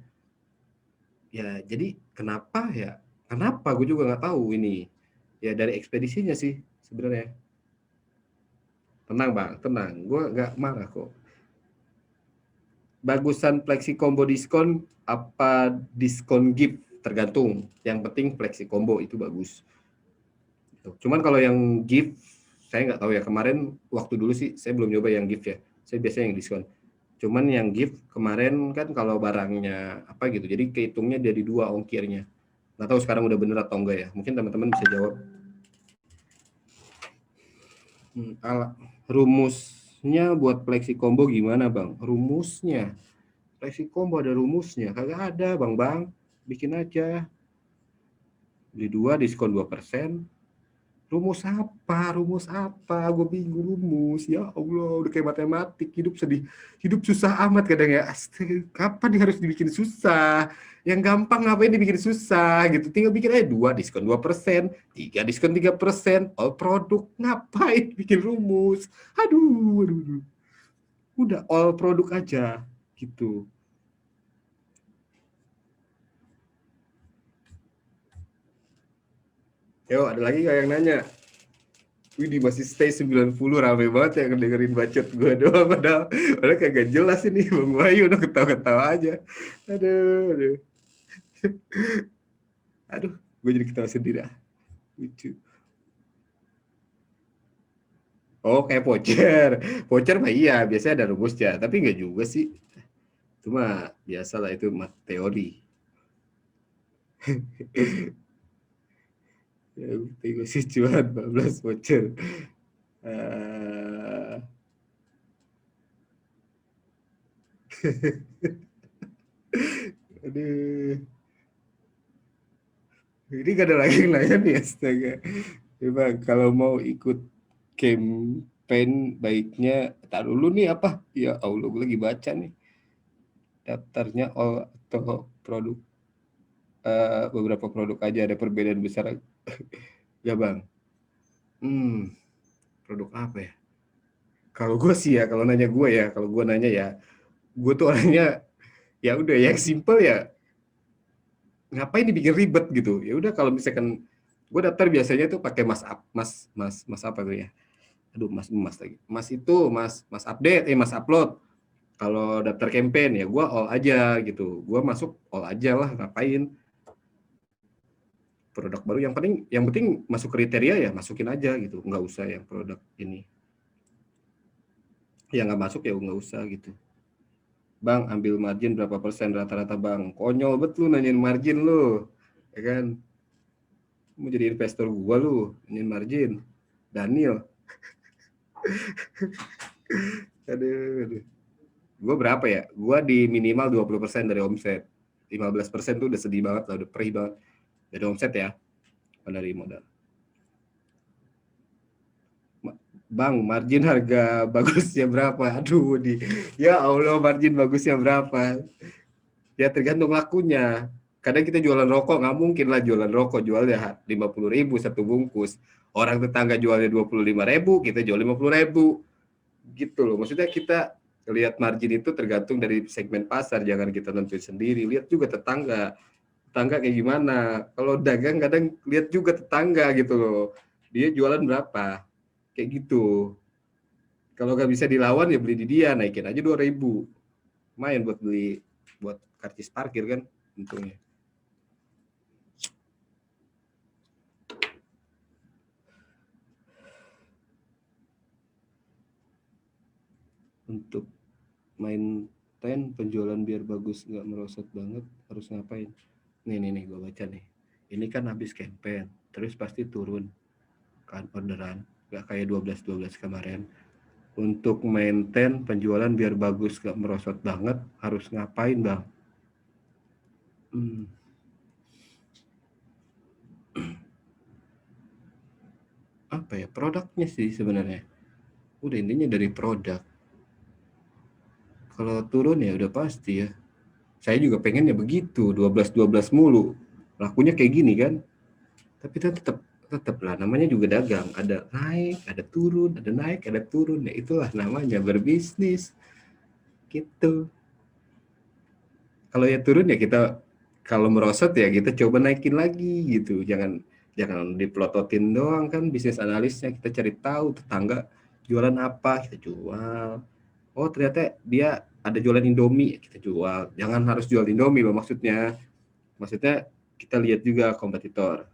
Ya jadi kenapa ya? Kenapa? Gue juga nggak tahu ini. Ya dari ekspedisinya sih sebenarnya. Tenang Bang, tenang. Gue nggak marah kok. bagusan flexi combo diskon apa diskon gift, tergantung. Yang penting flexi combo itu bagus. Cuman kalau yang gift saya nggak tahu ya, kemarin waktu dulu sih saya belum nyoba yang gift ya, saya biasanya yang diskon. Cuman yang gift kemarin kan kalau barangnya apa gitu, jadi kehitungnya dari 2 ongkirnya. Nggak tahu sekarang udah bener atau enggak ya, mungkin teman-teman bisa jawab. Rumusnya buat flexi combo gimana bang? Rumusnya flexi combo ada rumusnya? Kagak ada bang, bikin aja. Beli 2 diskon 2%. Rumus apa? Gue bingung rumus. Ya Allah, udah kayak matematik. Hidup susah amat kadang ya. Astaga, kapan harus dibikin susah? Yang gampang ngapain dibikin susah gitu. Tinggal bikin aja 2 diskon 2%, 3 diskon 3%, all produk. Ngapain bikin rumus? Aduh. Udah all produk aja gitu. Yo, ada lagi nggak yang nanya? Wih, masih stay 90, rame banget ya dengerin bacot gue doang, padahal kagak jelas ini. Bang Wahyu udah ketawa-ketawa aja. Aduh. Aduh, gue jadi ketawa sendiri. Lucu. Oh, kayak voucher. Voucher mah iya, biasanya ada rumusnya, tapi nggak juga sih. Cuma biasalah itu teori. Ya, gue sih cuma 14 voucher. Aduh. Ini gak ada lagi yang nanya nih, astaga. Ya bang, kalau mau ikut campaign baiknya, tak dulu nih apa? Ya Allah, gue lagi baca nih. Daftarnya all atau produk. Beberapa produk aja, ada perbedaan besar. Ya bang. Produk apa ya? Kalau gue sih ya, kalau gue nanya ya, gue tuh orangnya ya udah yang simple ya, ngapain dibikin ribet gitu. Ya udah, kalau misalkan gue daftar biasanya tuh pakai mas apa tuh ya? Aduh, mas lagi. Mas update, mas upload. Kalau daftar campaign ya gue all aja gitu. Gue masuk all aja lah, ngapain? Produk baru yang penting masuk kriteria ya masukin aja gitu. Nggak usah yang produk ini. Yang nggak masuk ya nggak usah gitu. Bang, ambil margin berapa persen rata-rata bang? Konyol bet lu nanyain margin lu. Ya kan? Mau jadi investor gua lu, nanyain margin. Daniel. Aduh. Gua berapa ya? Gua di minimal 20% dari omset. 15% tuh udah sedih banget lah, udah perih banget. Dari omset ya, dari modal. Bang, margin harga bagusnya berapa? Aduh, ya Allah, margin bagusnya berapa? Ya tergantung lakunya. Kadang kita jualan rokok, nggak mungkin lah jualan rokok jualnya 50.000 satu bungkus. Orang tetangga jualnya 25.000, kita jual 50.000. Gitu loh. Maksudnya kita lihat margin itu tergantung dari segmen pasar, jangan kita nentuin sendiri. Lihat juga tetangga kayak gimana. Kalau dagang kadang lihat juga tetangga gitu loh. Dia jualan berapa? Kayak gitu. Kalau nggak bisa dilawan ya beli di dia, naikin aja 2.000. Lumayan buat beli buat karcis parkir kan untungnya. Untuk main penjualan biar bagus nggak merosot banget harus ngapain? Nih gue baca nih. Ini kan habis campaign, terus pasti turun kan orderan, nggak kayak 12 kemarin. Untuk maintain penjualan biar bagus nggak merosot banget harus ngapain bang? Apa ya, produknya sih sebenarnya. Udah intinya dari produk. Kalau turun ya udah pasti ya. Saya juga pengennya begitu, 12 mulu. Lakunya kayak gini kan. Tapi tetap lah, namanya juga dagang. Ada naik, ada turun, ada naik, ada turun. Ya itulah namanya berbisnis. Gitu. Kalau ya turun ya kita, kalau merosot ya kita coba naikin lagi gitu. Jangan dipelototin doang kan, bisnis analisnya kita cari tahu tetangga jualan apa, kita jual. oh ternyata dia ada jualan Indomie, kita jual. Jangan harus jual Indomie, Bang, maksudnya. Maksudnya kita lihat juga kompetitor.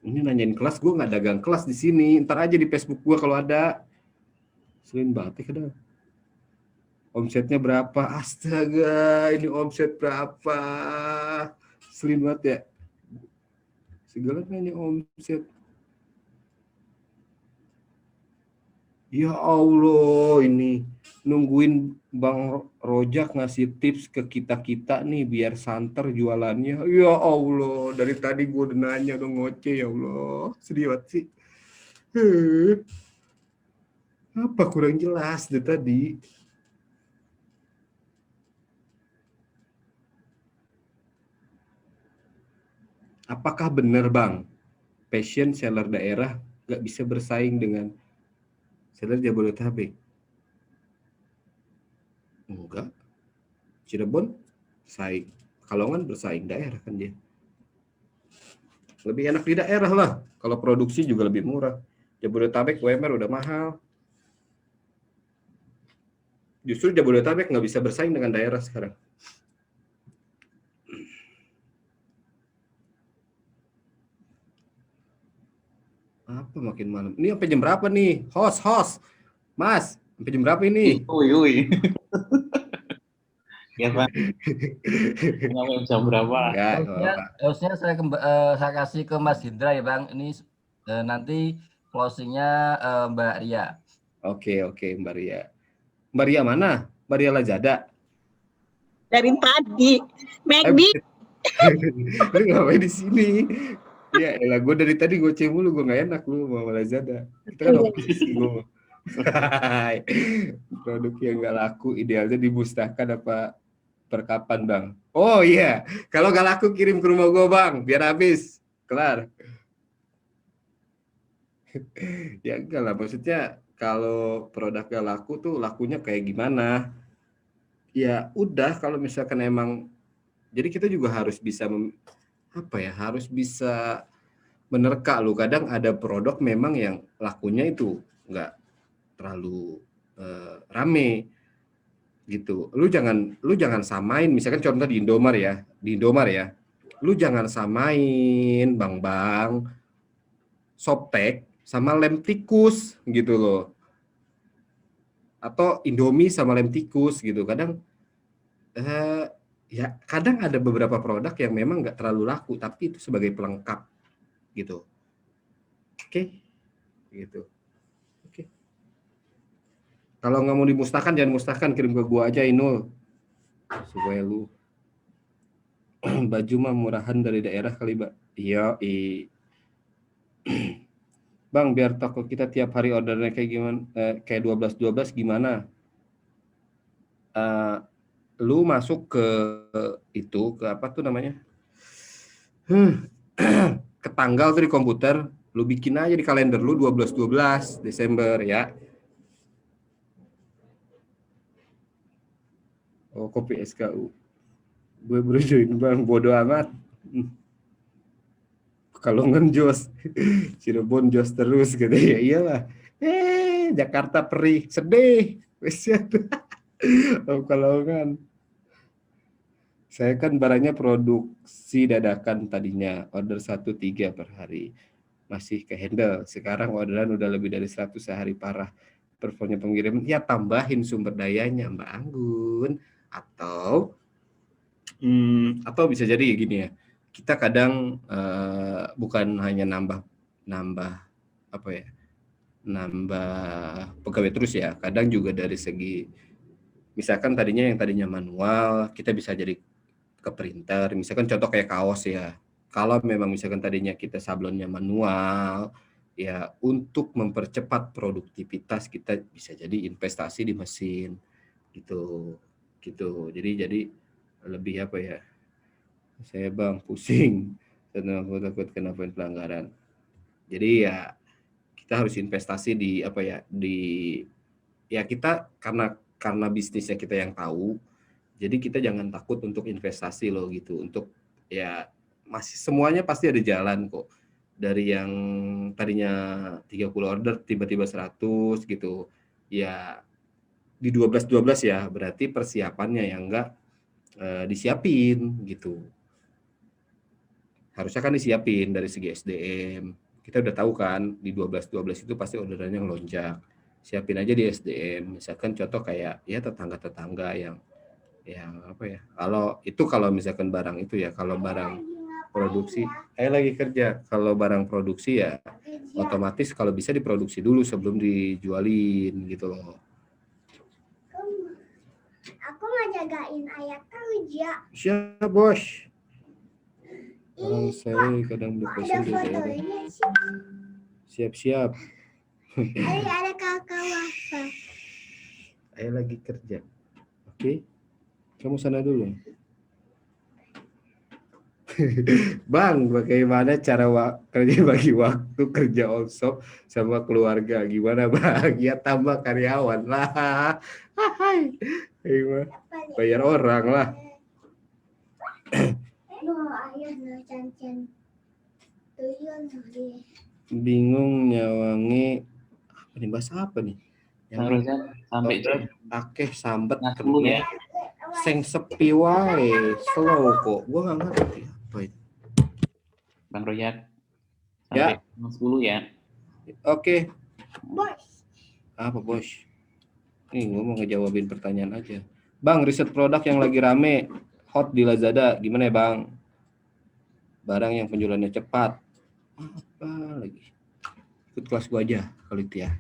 Ini nanyain kelas, gue nggak dagang kelas di sini. Ntar aja di Facebook gue kalau ada. Selain batik ada. Omsetnya berapa? Astaga, ini omset berapa? Selain banget ya. Segala nanya omset. Ya Allah, ini nungguin Bang Rojak ngasih tips ke kita-kita nih biar santer jualannya. Ya Allah, dari tadi gue udah nanya, udah ngoceh, ya Allah. Sedih banget sih. Apa kurang jelas dari tadi? Apakah benar Bang, passion seller daerah nggak bisa bersaing dengan seller Jabodetabek? Enggak. Cirebon saing, Kalongan bersaing, daerah kan dia. Lebih enak di daerah lah. Kalau produksi juga lebih murah. Jabodetabek UMR udah mahal. Justru Jabodetabek nggak bisa bersaing dengan daerah sekarang. Apa makin malam? Ini sampai jam berapa nih? Host. Mas, sampai jam berapa ini? Ui. Ya Pak, sampai jam berapa? Harusnya saya kasih ke Mas Hendra ya Bang. Ini nanti closingnya Mbak Ria. Oke, Mbak Ria. Mbak Ria mana? Mbak Ria Lazada. Dari tadi, Magdi. Lu ngapain di sini? Ya elah, gue dari tadi goceh mulu, gue nggak enak lu sama Lazada. Kita kan oposisi gue. Produk yang nggak laku idealnya dimusnahkan apa per kapan Bang? Oh iya, kalau nggak laku kirim ke rumah gue Bang, biar habis, kelar. Ya enggak lah, maksudnya kalau produknya laku tuh lakunya kayak gimana? Ya udah, kalau misalkan emang, jadi kita juga harus bisa harus bisa menerka lu. Kadang ada produk memang yang lakunya itu nggak terlalu rame gitu. Lu jangan samain, misalkan contoh di Indomar ya. Lu jangan samain Bang Softtek sama lem tikus gitu loh. Atau Indomie sama lem tikus gitu. Kadang ya kadang ada beberapa produk yang memang nggak terlalu laku tapi itu sebagai pelengkap gitu. Oke. Gitu. Oke. Kalau nggak mau dimusnahkan, jangan musnahkan, kirim ke gua aja Inul. Supaya lu baju mah murahan dari daerah kali, Mbak. Iya, Bang, biar toko kita tiap hari ordernya kayak gimana? Kayak 12 gimana? Lu masuk ke itu, ke apa tuh namanya? Ke tanggal tuh di komputer, lu bikin aja di kalender lu 12 Desember ya. Oh, kopi SKU. Gue baru join Bang, bodo amat. Kalongan jos, Cirebon jos terus gitu ya. Iyalah. Jakarta perih, sedih. Oh, Kalongan. Saya kan barangnya produksi dadakan tadinya, order 1-3 per hari. Masih ke handle. Sekarang orderan udah lebih dari 100 sehari, parah. Performanya pengiriman, ya tambahin sumber dayanya Mbak Anggun. Atau bisa jadi gini ya. Kita kadang bukan hanya nambah pegawai terus ya. Kadang juga dari segi, misalkan yang tadinya manual, kita bisa jadi ke printer. Misalkan contoh kayak kaos ya. Kalau memang misalkan tadinya kita sablonnya manual, ya untuk mempercepat produktivitas kita bisa jadi investasi di mesin gitu. Jadi lebih saya Bang pusing karena aku takut kena pelanggaran. Jadi ya kita harus investasi di kita karena bisnisnya kita yang tahu. Jadi kita jangan takut untuk investasi loh gitu. Untuk ya masih semuanya pasti ada jalan kok. Dari yang tadinya 30 order tiba-tiba 100 gitu. ya di 12-12 ya, berarti persiapannya yang enggak disiapin gitu. Harusnya kan disiapin dari segi SDM. Kita udah tahu kan di 12-12 itu pasti orderannya ngelonjak. Siapin aja di SDM. Misalkan contoh kayak ya tetangga-tetangga yang apa ya? Kalau misalkan barang itu ya, kalau barang produksi, lagi kerja. Kalau barang produksi ya otomatis kalau bisa diproduksi dulu sebelum dijualin gitu loh. Aku mau jagain ayah kerja. Siap, Bos. Orang saya kadang depresi di daerah. Siap-siap. Ada kakak Wafa. Ayah lagi kerja. Oke. Kamu sana dulu. Bang, bagaimana cara kerja bagi waktu kerja on-shop sama keluarga? Gimana Bang? Ya tambah karyawan lah. Hai. Bayar orang lah. Bingung nyawangi apa nih, bahasa apa nih? Yang sampai jam akeh sambet ya. Seng sepi wae, slow kok. Gua nggak ngerti apa itu. Bang Royak. Ya. Sampai 10 ya. Oke. Bos. Apa bos? Nih gua mau ngejawabin pertanyaan aja. Bang, riset produk yang lagi rame hot di Lazada gimana ya Bang? Barang yang penjualannya cepat. Apa lagi? Ikut kelas gua aja kalau itu ya.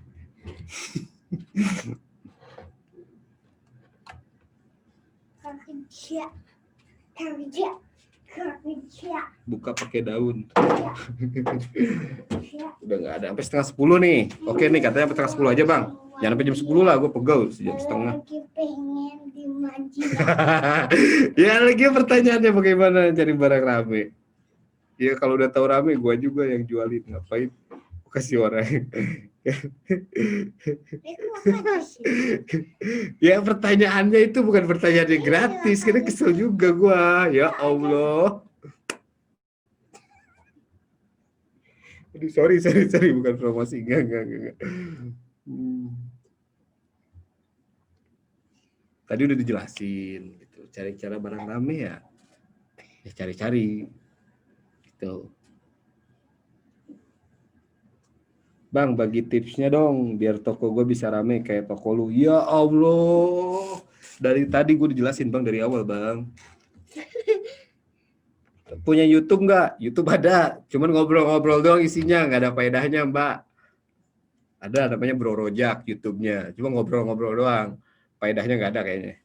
Kerja. Buka pakai daun. Udah nggak ada. Sampai setengah 10 nih. Oke nih katanya sampai setengah 10 aja Bang. Jangan sampai jam 10 lah. Gue pegel jam setengah. Lagi pengen dimaji. Ya lagi pertanyaannya bagaimana cari barang rame. Ya kalau udah tahu rame gue juga yang jualin. Ngapain kasih orang. Ya pertanyaannya itu bukan pertanyaan yang gratis. Karena kesel juga gue. Ya Allah. Aduh, sorry, bukan promosi, enggak. Tadi udah dijelasin, gitu. Cari cara barang rame ya cari, gitu. Bang, bagi tipsnya dong, biar toko gue bisa rame kayak toko lu. Ya Allah, dari tadi gue dijelasin Bang dari awal Bang. Punya YouTube nggak? YouTube ada, cuman ngobrol-ngobrol doang isinya, nggak ada faedahnya Mbak. Ada namanya Bro Rojak YouTube-nya, cuma ngobrol-ngobrol doang, faedahnya nggak ada kayaknya.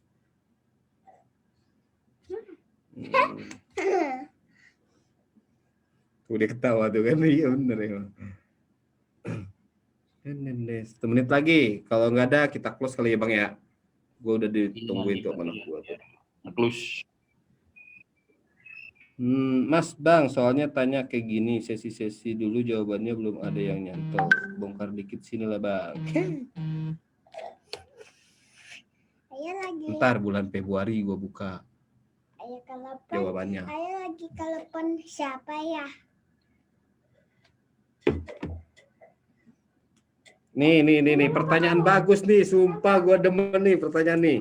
Udah ketawa tuh kan, iya bener ya. 1 menit lagi, kalau nggak ada kita close kali ya Bang ya. Gue udah ditungguin tuh mana gue. Close. Mas Bang, soalnya tanya kayak gini, sesi-sesi dulu jawabannya belum ada yang nyantol. Bongkar dikit sini lah Bang. Ntar bulan Februari gue buka jawabannya. Saya lagi telepon siapa ya? Nih, pertanyaan bagus nih, sumpah gue demen nih pertanyaan nih.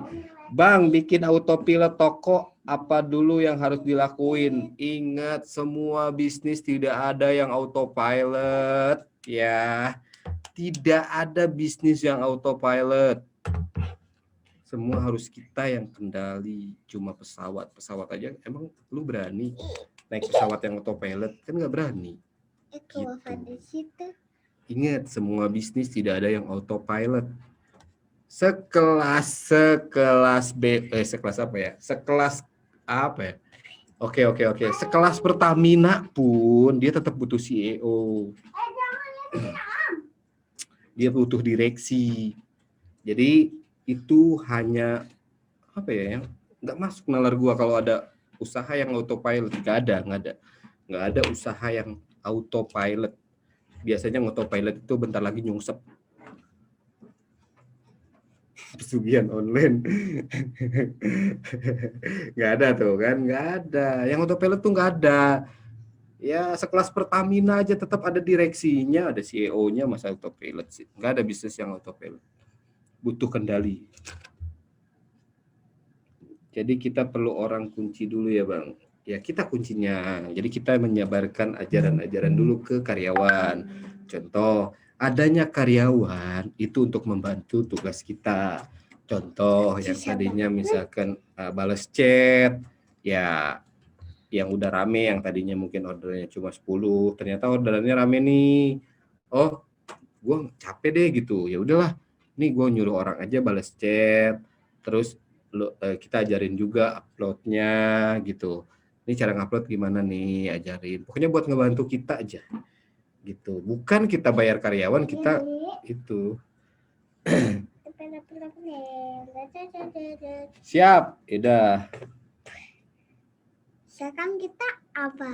Bang, bikin autopilot toko apa dulu yang harus dilakuin? Ingat, semua bisnis tidak ada yang autopilot ya. Tidak ada bisnis yang autopilot. Semua harus kita yang kendali. Cuma pesawat aja. Emang lu berani naik pesawat yang autopilot? Kan nggak berani. Gitu. Ingat, semua bisnis tidak ada yang autopilot. Sekelas apa ya? Oke. Sekelas Pertamina pun dia tetap butuh CEO. Dia butuh direksi. Jadi itu hanya apa ya, yang nggak masuk nalar gua kalau ada usaha yang autopilot. Nggak ada usaha yang autopilot. Biasanya autopilot itu bentar lagi nyungsep. Pesugihan online. Nggak ada tuh kan, nggak ada. Yang autopilot tuh nggak ada. Ya sekelas Pertamina aja tetap ada direksinya, ada CEO-nya, masa autopilot sih. Nggak ada bisnis yang autopilot. butuh kendali. Jadi kita perlu orang kunci dulu ya Bang. Ya kita kuncinya. Jadi kita menyebarkan ajaran-ajaran dulu ke karyawan. Contoh, adanya karyawan itu untuk membantu tugas kita. Contoh yang tadinya misalkan balas chat, ya yang udah rame, yang tadinya mungkin ordernya cuma 10, ternyata orderannya rame nih. Oh, gue capek deh gitu. Ya udahlah, nih gue nyuruh orang aja balas chat, terus kita ajarin juga uploadnya gitu. Ini cara ngupload gimana nih, ajarin. Pokoknya buat ngebantu kita aja gitu. Bukan kita bayar karyawan, kita itu. Siap, udah. Sekarang kita apa?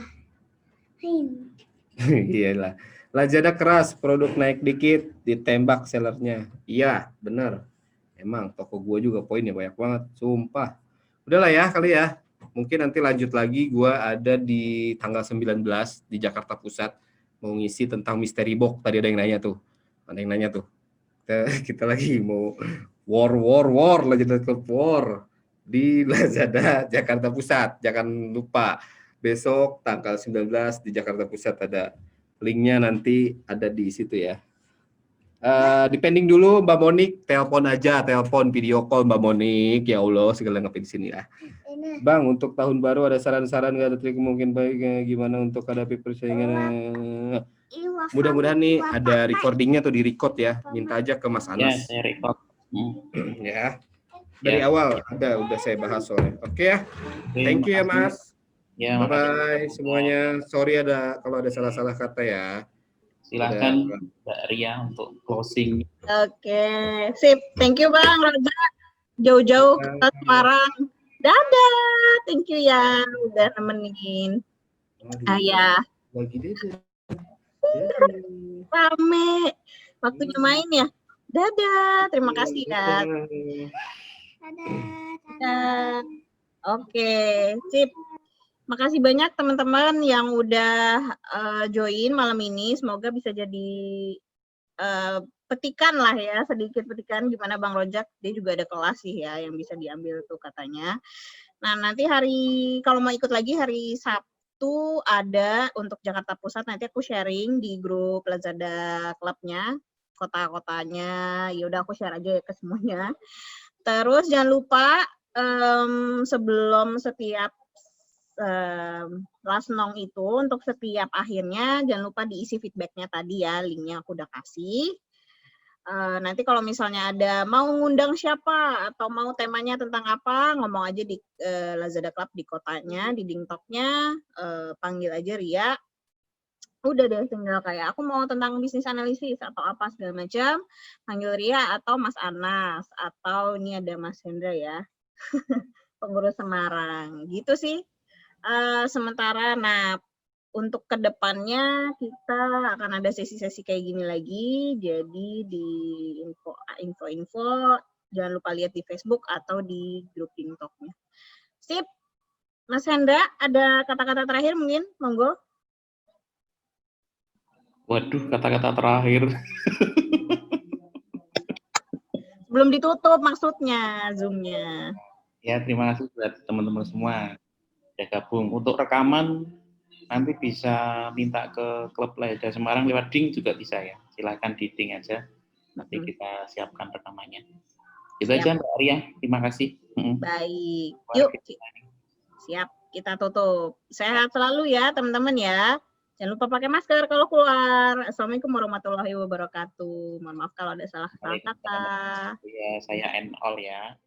Iyalah. Lazada keras, produk naik dikit, ditembak sellernya. Iya, bener. Emang toko gua juga poinnya banyak banget, sumpah. Udahlah ya kali ya. Mungkin nanti lanjut lagi, gua ada di tanggal 19 di Jakarta Pusat mau ngisi tentang Mystery Box. Tadi ada yang nanya tuh. Ada yang nanya tuh. Kita lagi mau war Lazada Club War di Lazada Jakarta Pusat. Jangan lupa besok tanggal 19 di Jakarta Pusat ada linknya, nanti ada di situ ya. Depending dulu Mbak Monik, telepon aja, telepon video call Mbak Monik. Ya Allah, segala ngapain di sini lah. Bang, untuk tahun baru ada saran-saran nggak, ada trik mungkin baik gimana untuk hadapi persaingan? Mudah-mudahan nih ada recordingnya tuh, di record ya. Minta aja ke Mas Ya, Anas. saya record. Ya. Dari awal udah saya bahas soalnya. Oke ya. Oke, Thank you ya Mas. Ya, Bye makasih. bye semuanya. Sorry kalau ada salah-salah kata ya. Silahkan Mbak Ria untuk closing. Oke, sip. Thank you Bang Raja. Jauh-jauh ke Semarang. Dadah. Thank you ya udah nemenin. Ayah. Lagi deh. Rame. Waktunya main ya. Dadah. Terima kasih ya. Dadah. Oke, sip. Makasih banyak teman-teman yang udah join malam ini. Semoga bisa jadi petikan lah ya, sedikit petikan gimana Bang Rojak. Dia juga ada kelas sih ya yang bisa diambil tuh katanya. Nah, nanti kalau mau ikut lagi hari Sabtu ada untuk Jakarta Pusat, nanti aku sharing di grup Lazada Club-nya, kota-kotanya. Ya udah aku share aja ya ke semuanya. Terus jangan lupa sebelum setiap last nong itu, untuk setiap akhirnya jangan lupa diisi feedbacknya tadi ya, linknya aku udah kasih. Nanti kalau misalnya ada mau ngundang siapa atau mau temanya tentang apa, ngomong aja di Lazada Club di kotanya, di Dingtoknya, panggil aja Ria. Udah deh, tinggal kayak aku mau tentang bisnis analisis atau apa segala macam, panggil Ria atau Mas Anas, atau ini ada Mas Hendra ya, pengurus Semarang, gitu sih. Sementara, nah untuk kedepannya kita akan ada sesi-sesi kayak gini lagi, jadi di info-info jangan lupa lihat di Facebook atau di grup TikToknya. Sip, Mas Hendra ada kata-kata terakhir mungkin, monggo. Waduh, kata-kata terakhir. Belum ditutup maksudnya Zoom-nya. Ya, terima kasih buat teman-teman semua yang gabung. Untuk rekaman nanti bisa minta ke klub Lazada Semarang lewat Ding juga bisa ya. Silakan di Ding aja. Nanti kita siapkan rekamannya. Itu aja Mbak Ria. Terima kasih. Baik. Yuk. Siap, kita tutup. Sehat selalu ya teman-teman ya. Jangan lupa pakai masker kalau keluar. Assalamualaikum warahmatullahi wabarakatuh. Mohon maaf kalau ada salah kata. Ya, saya end all ya.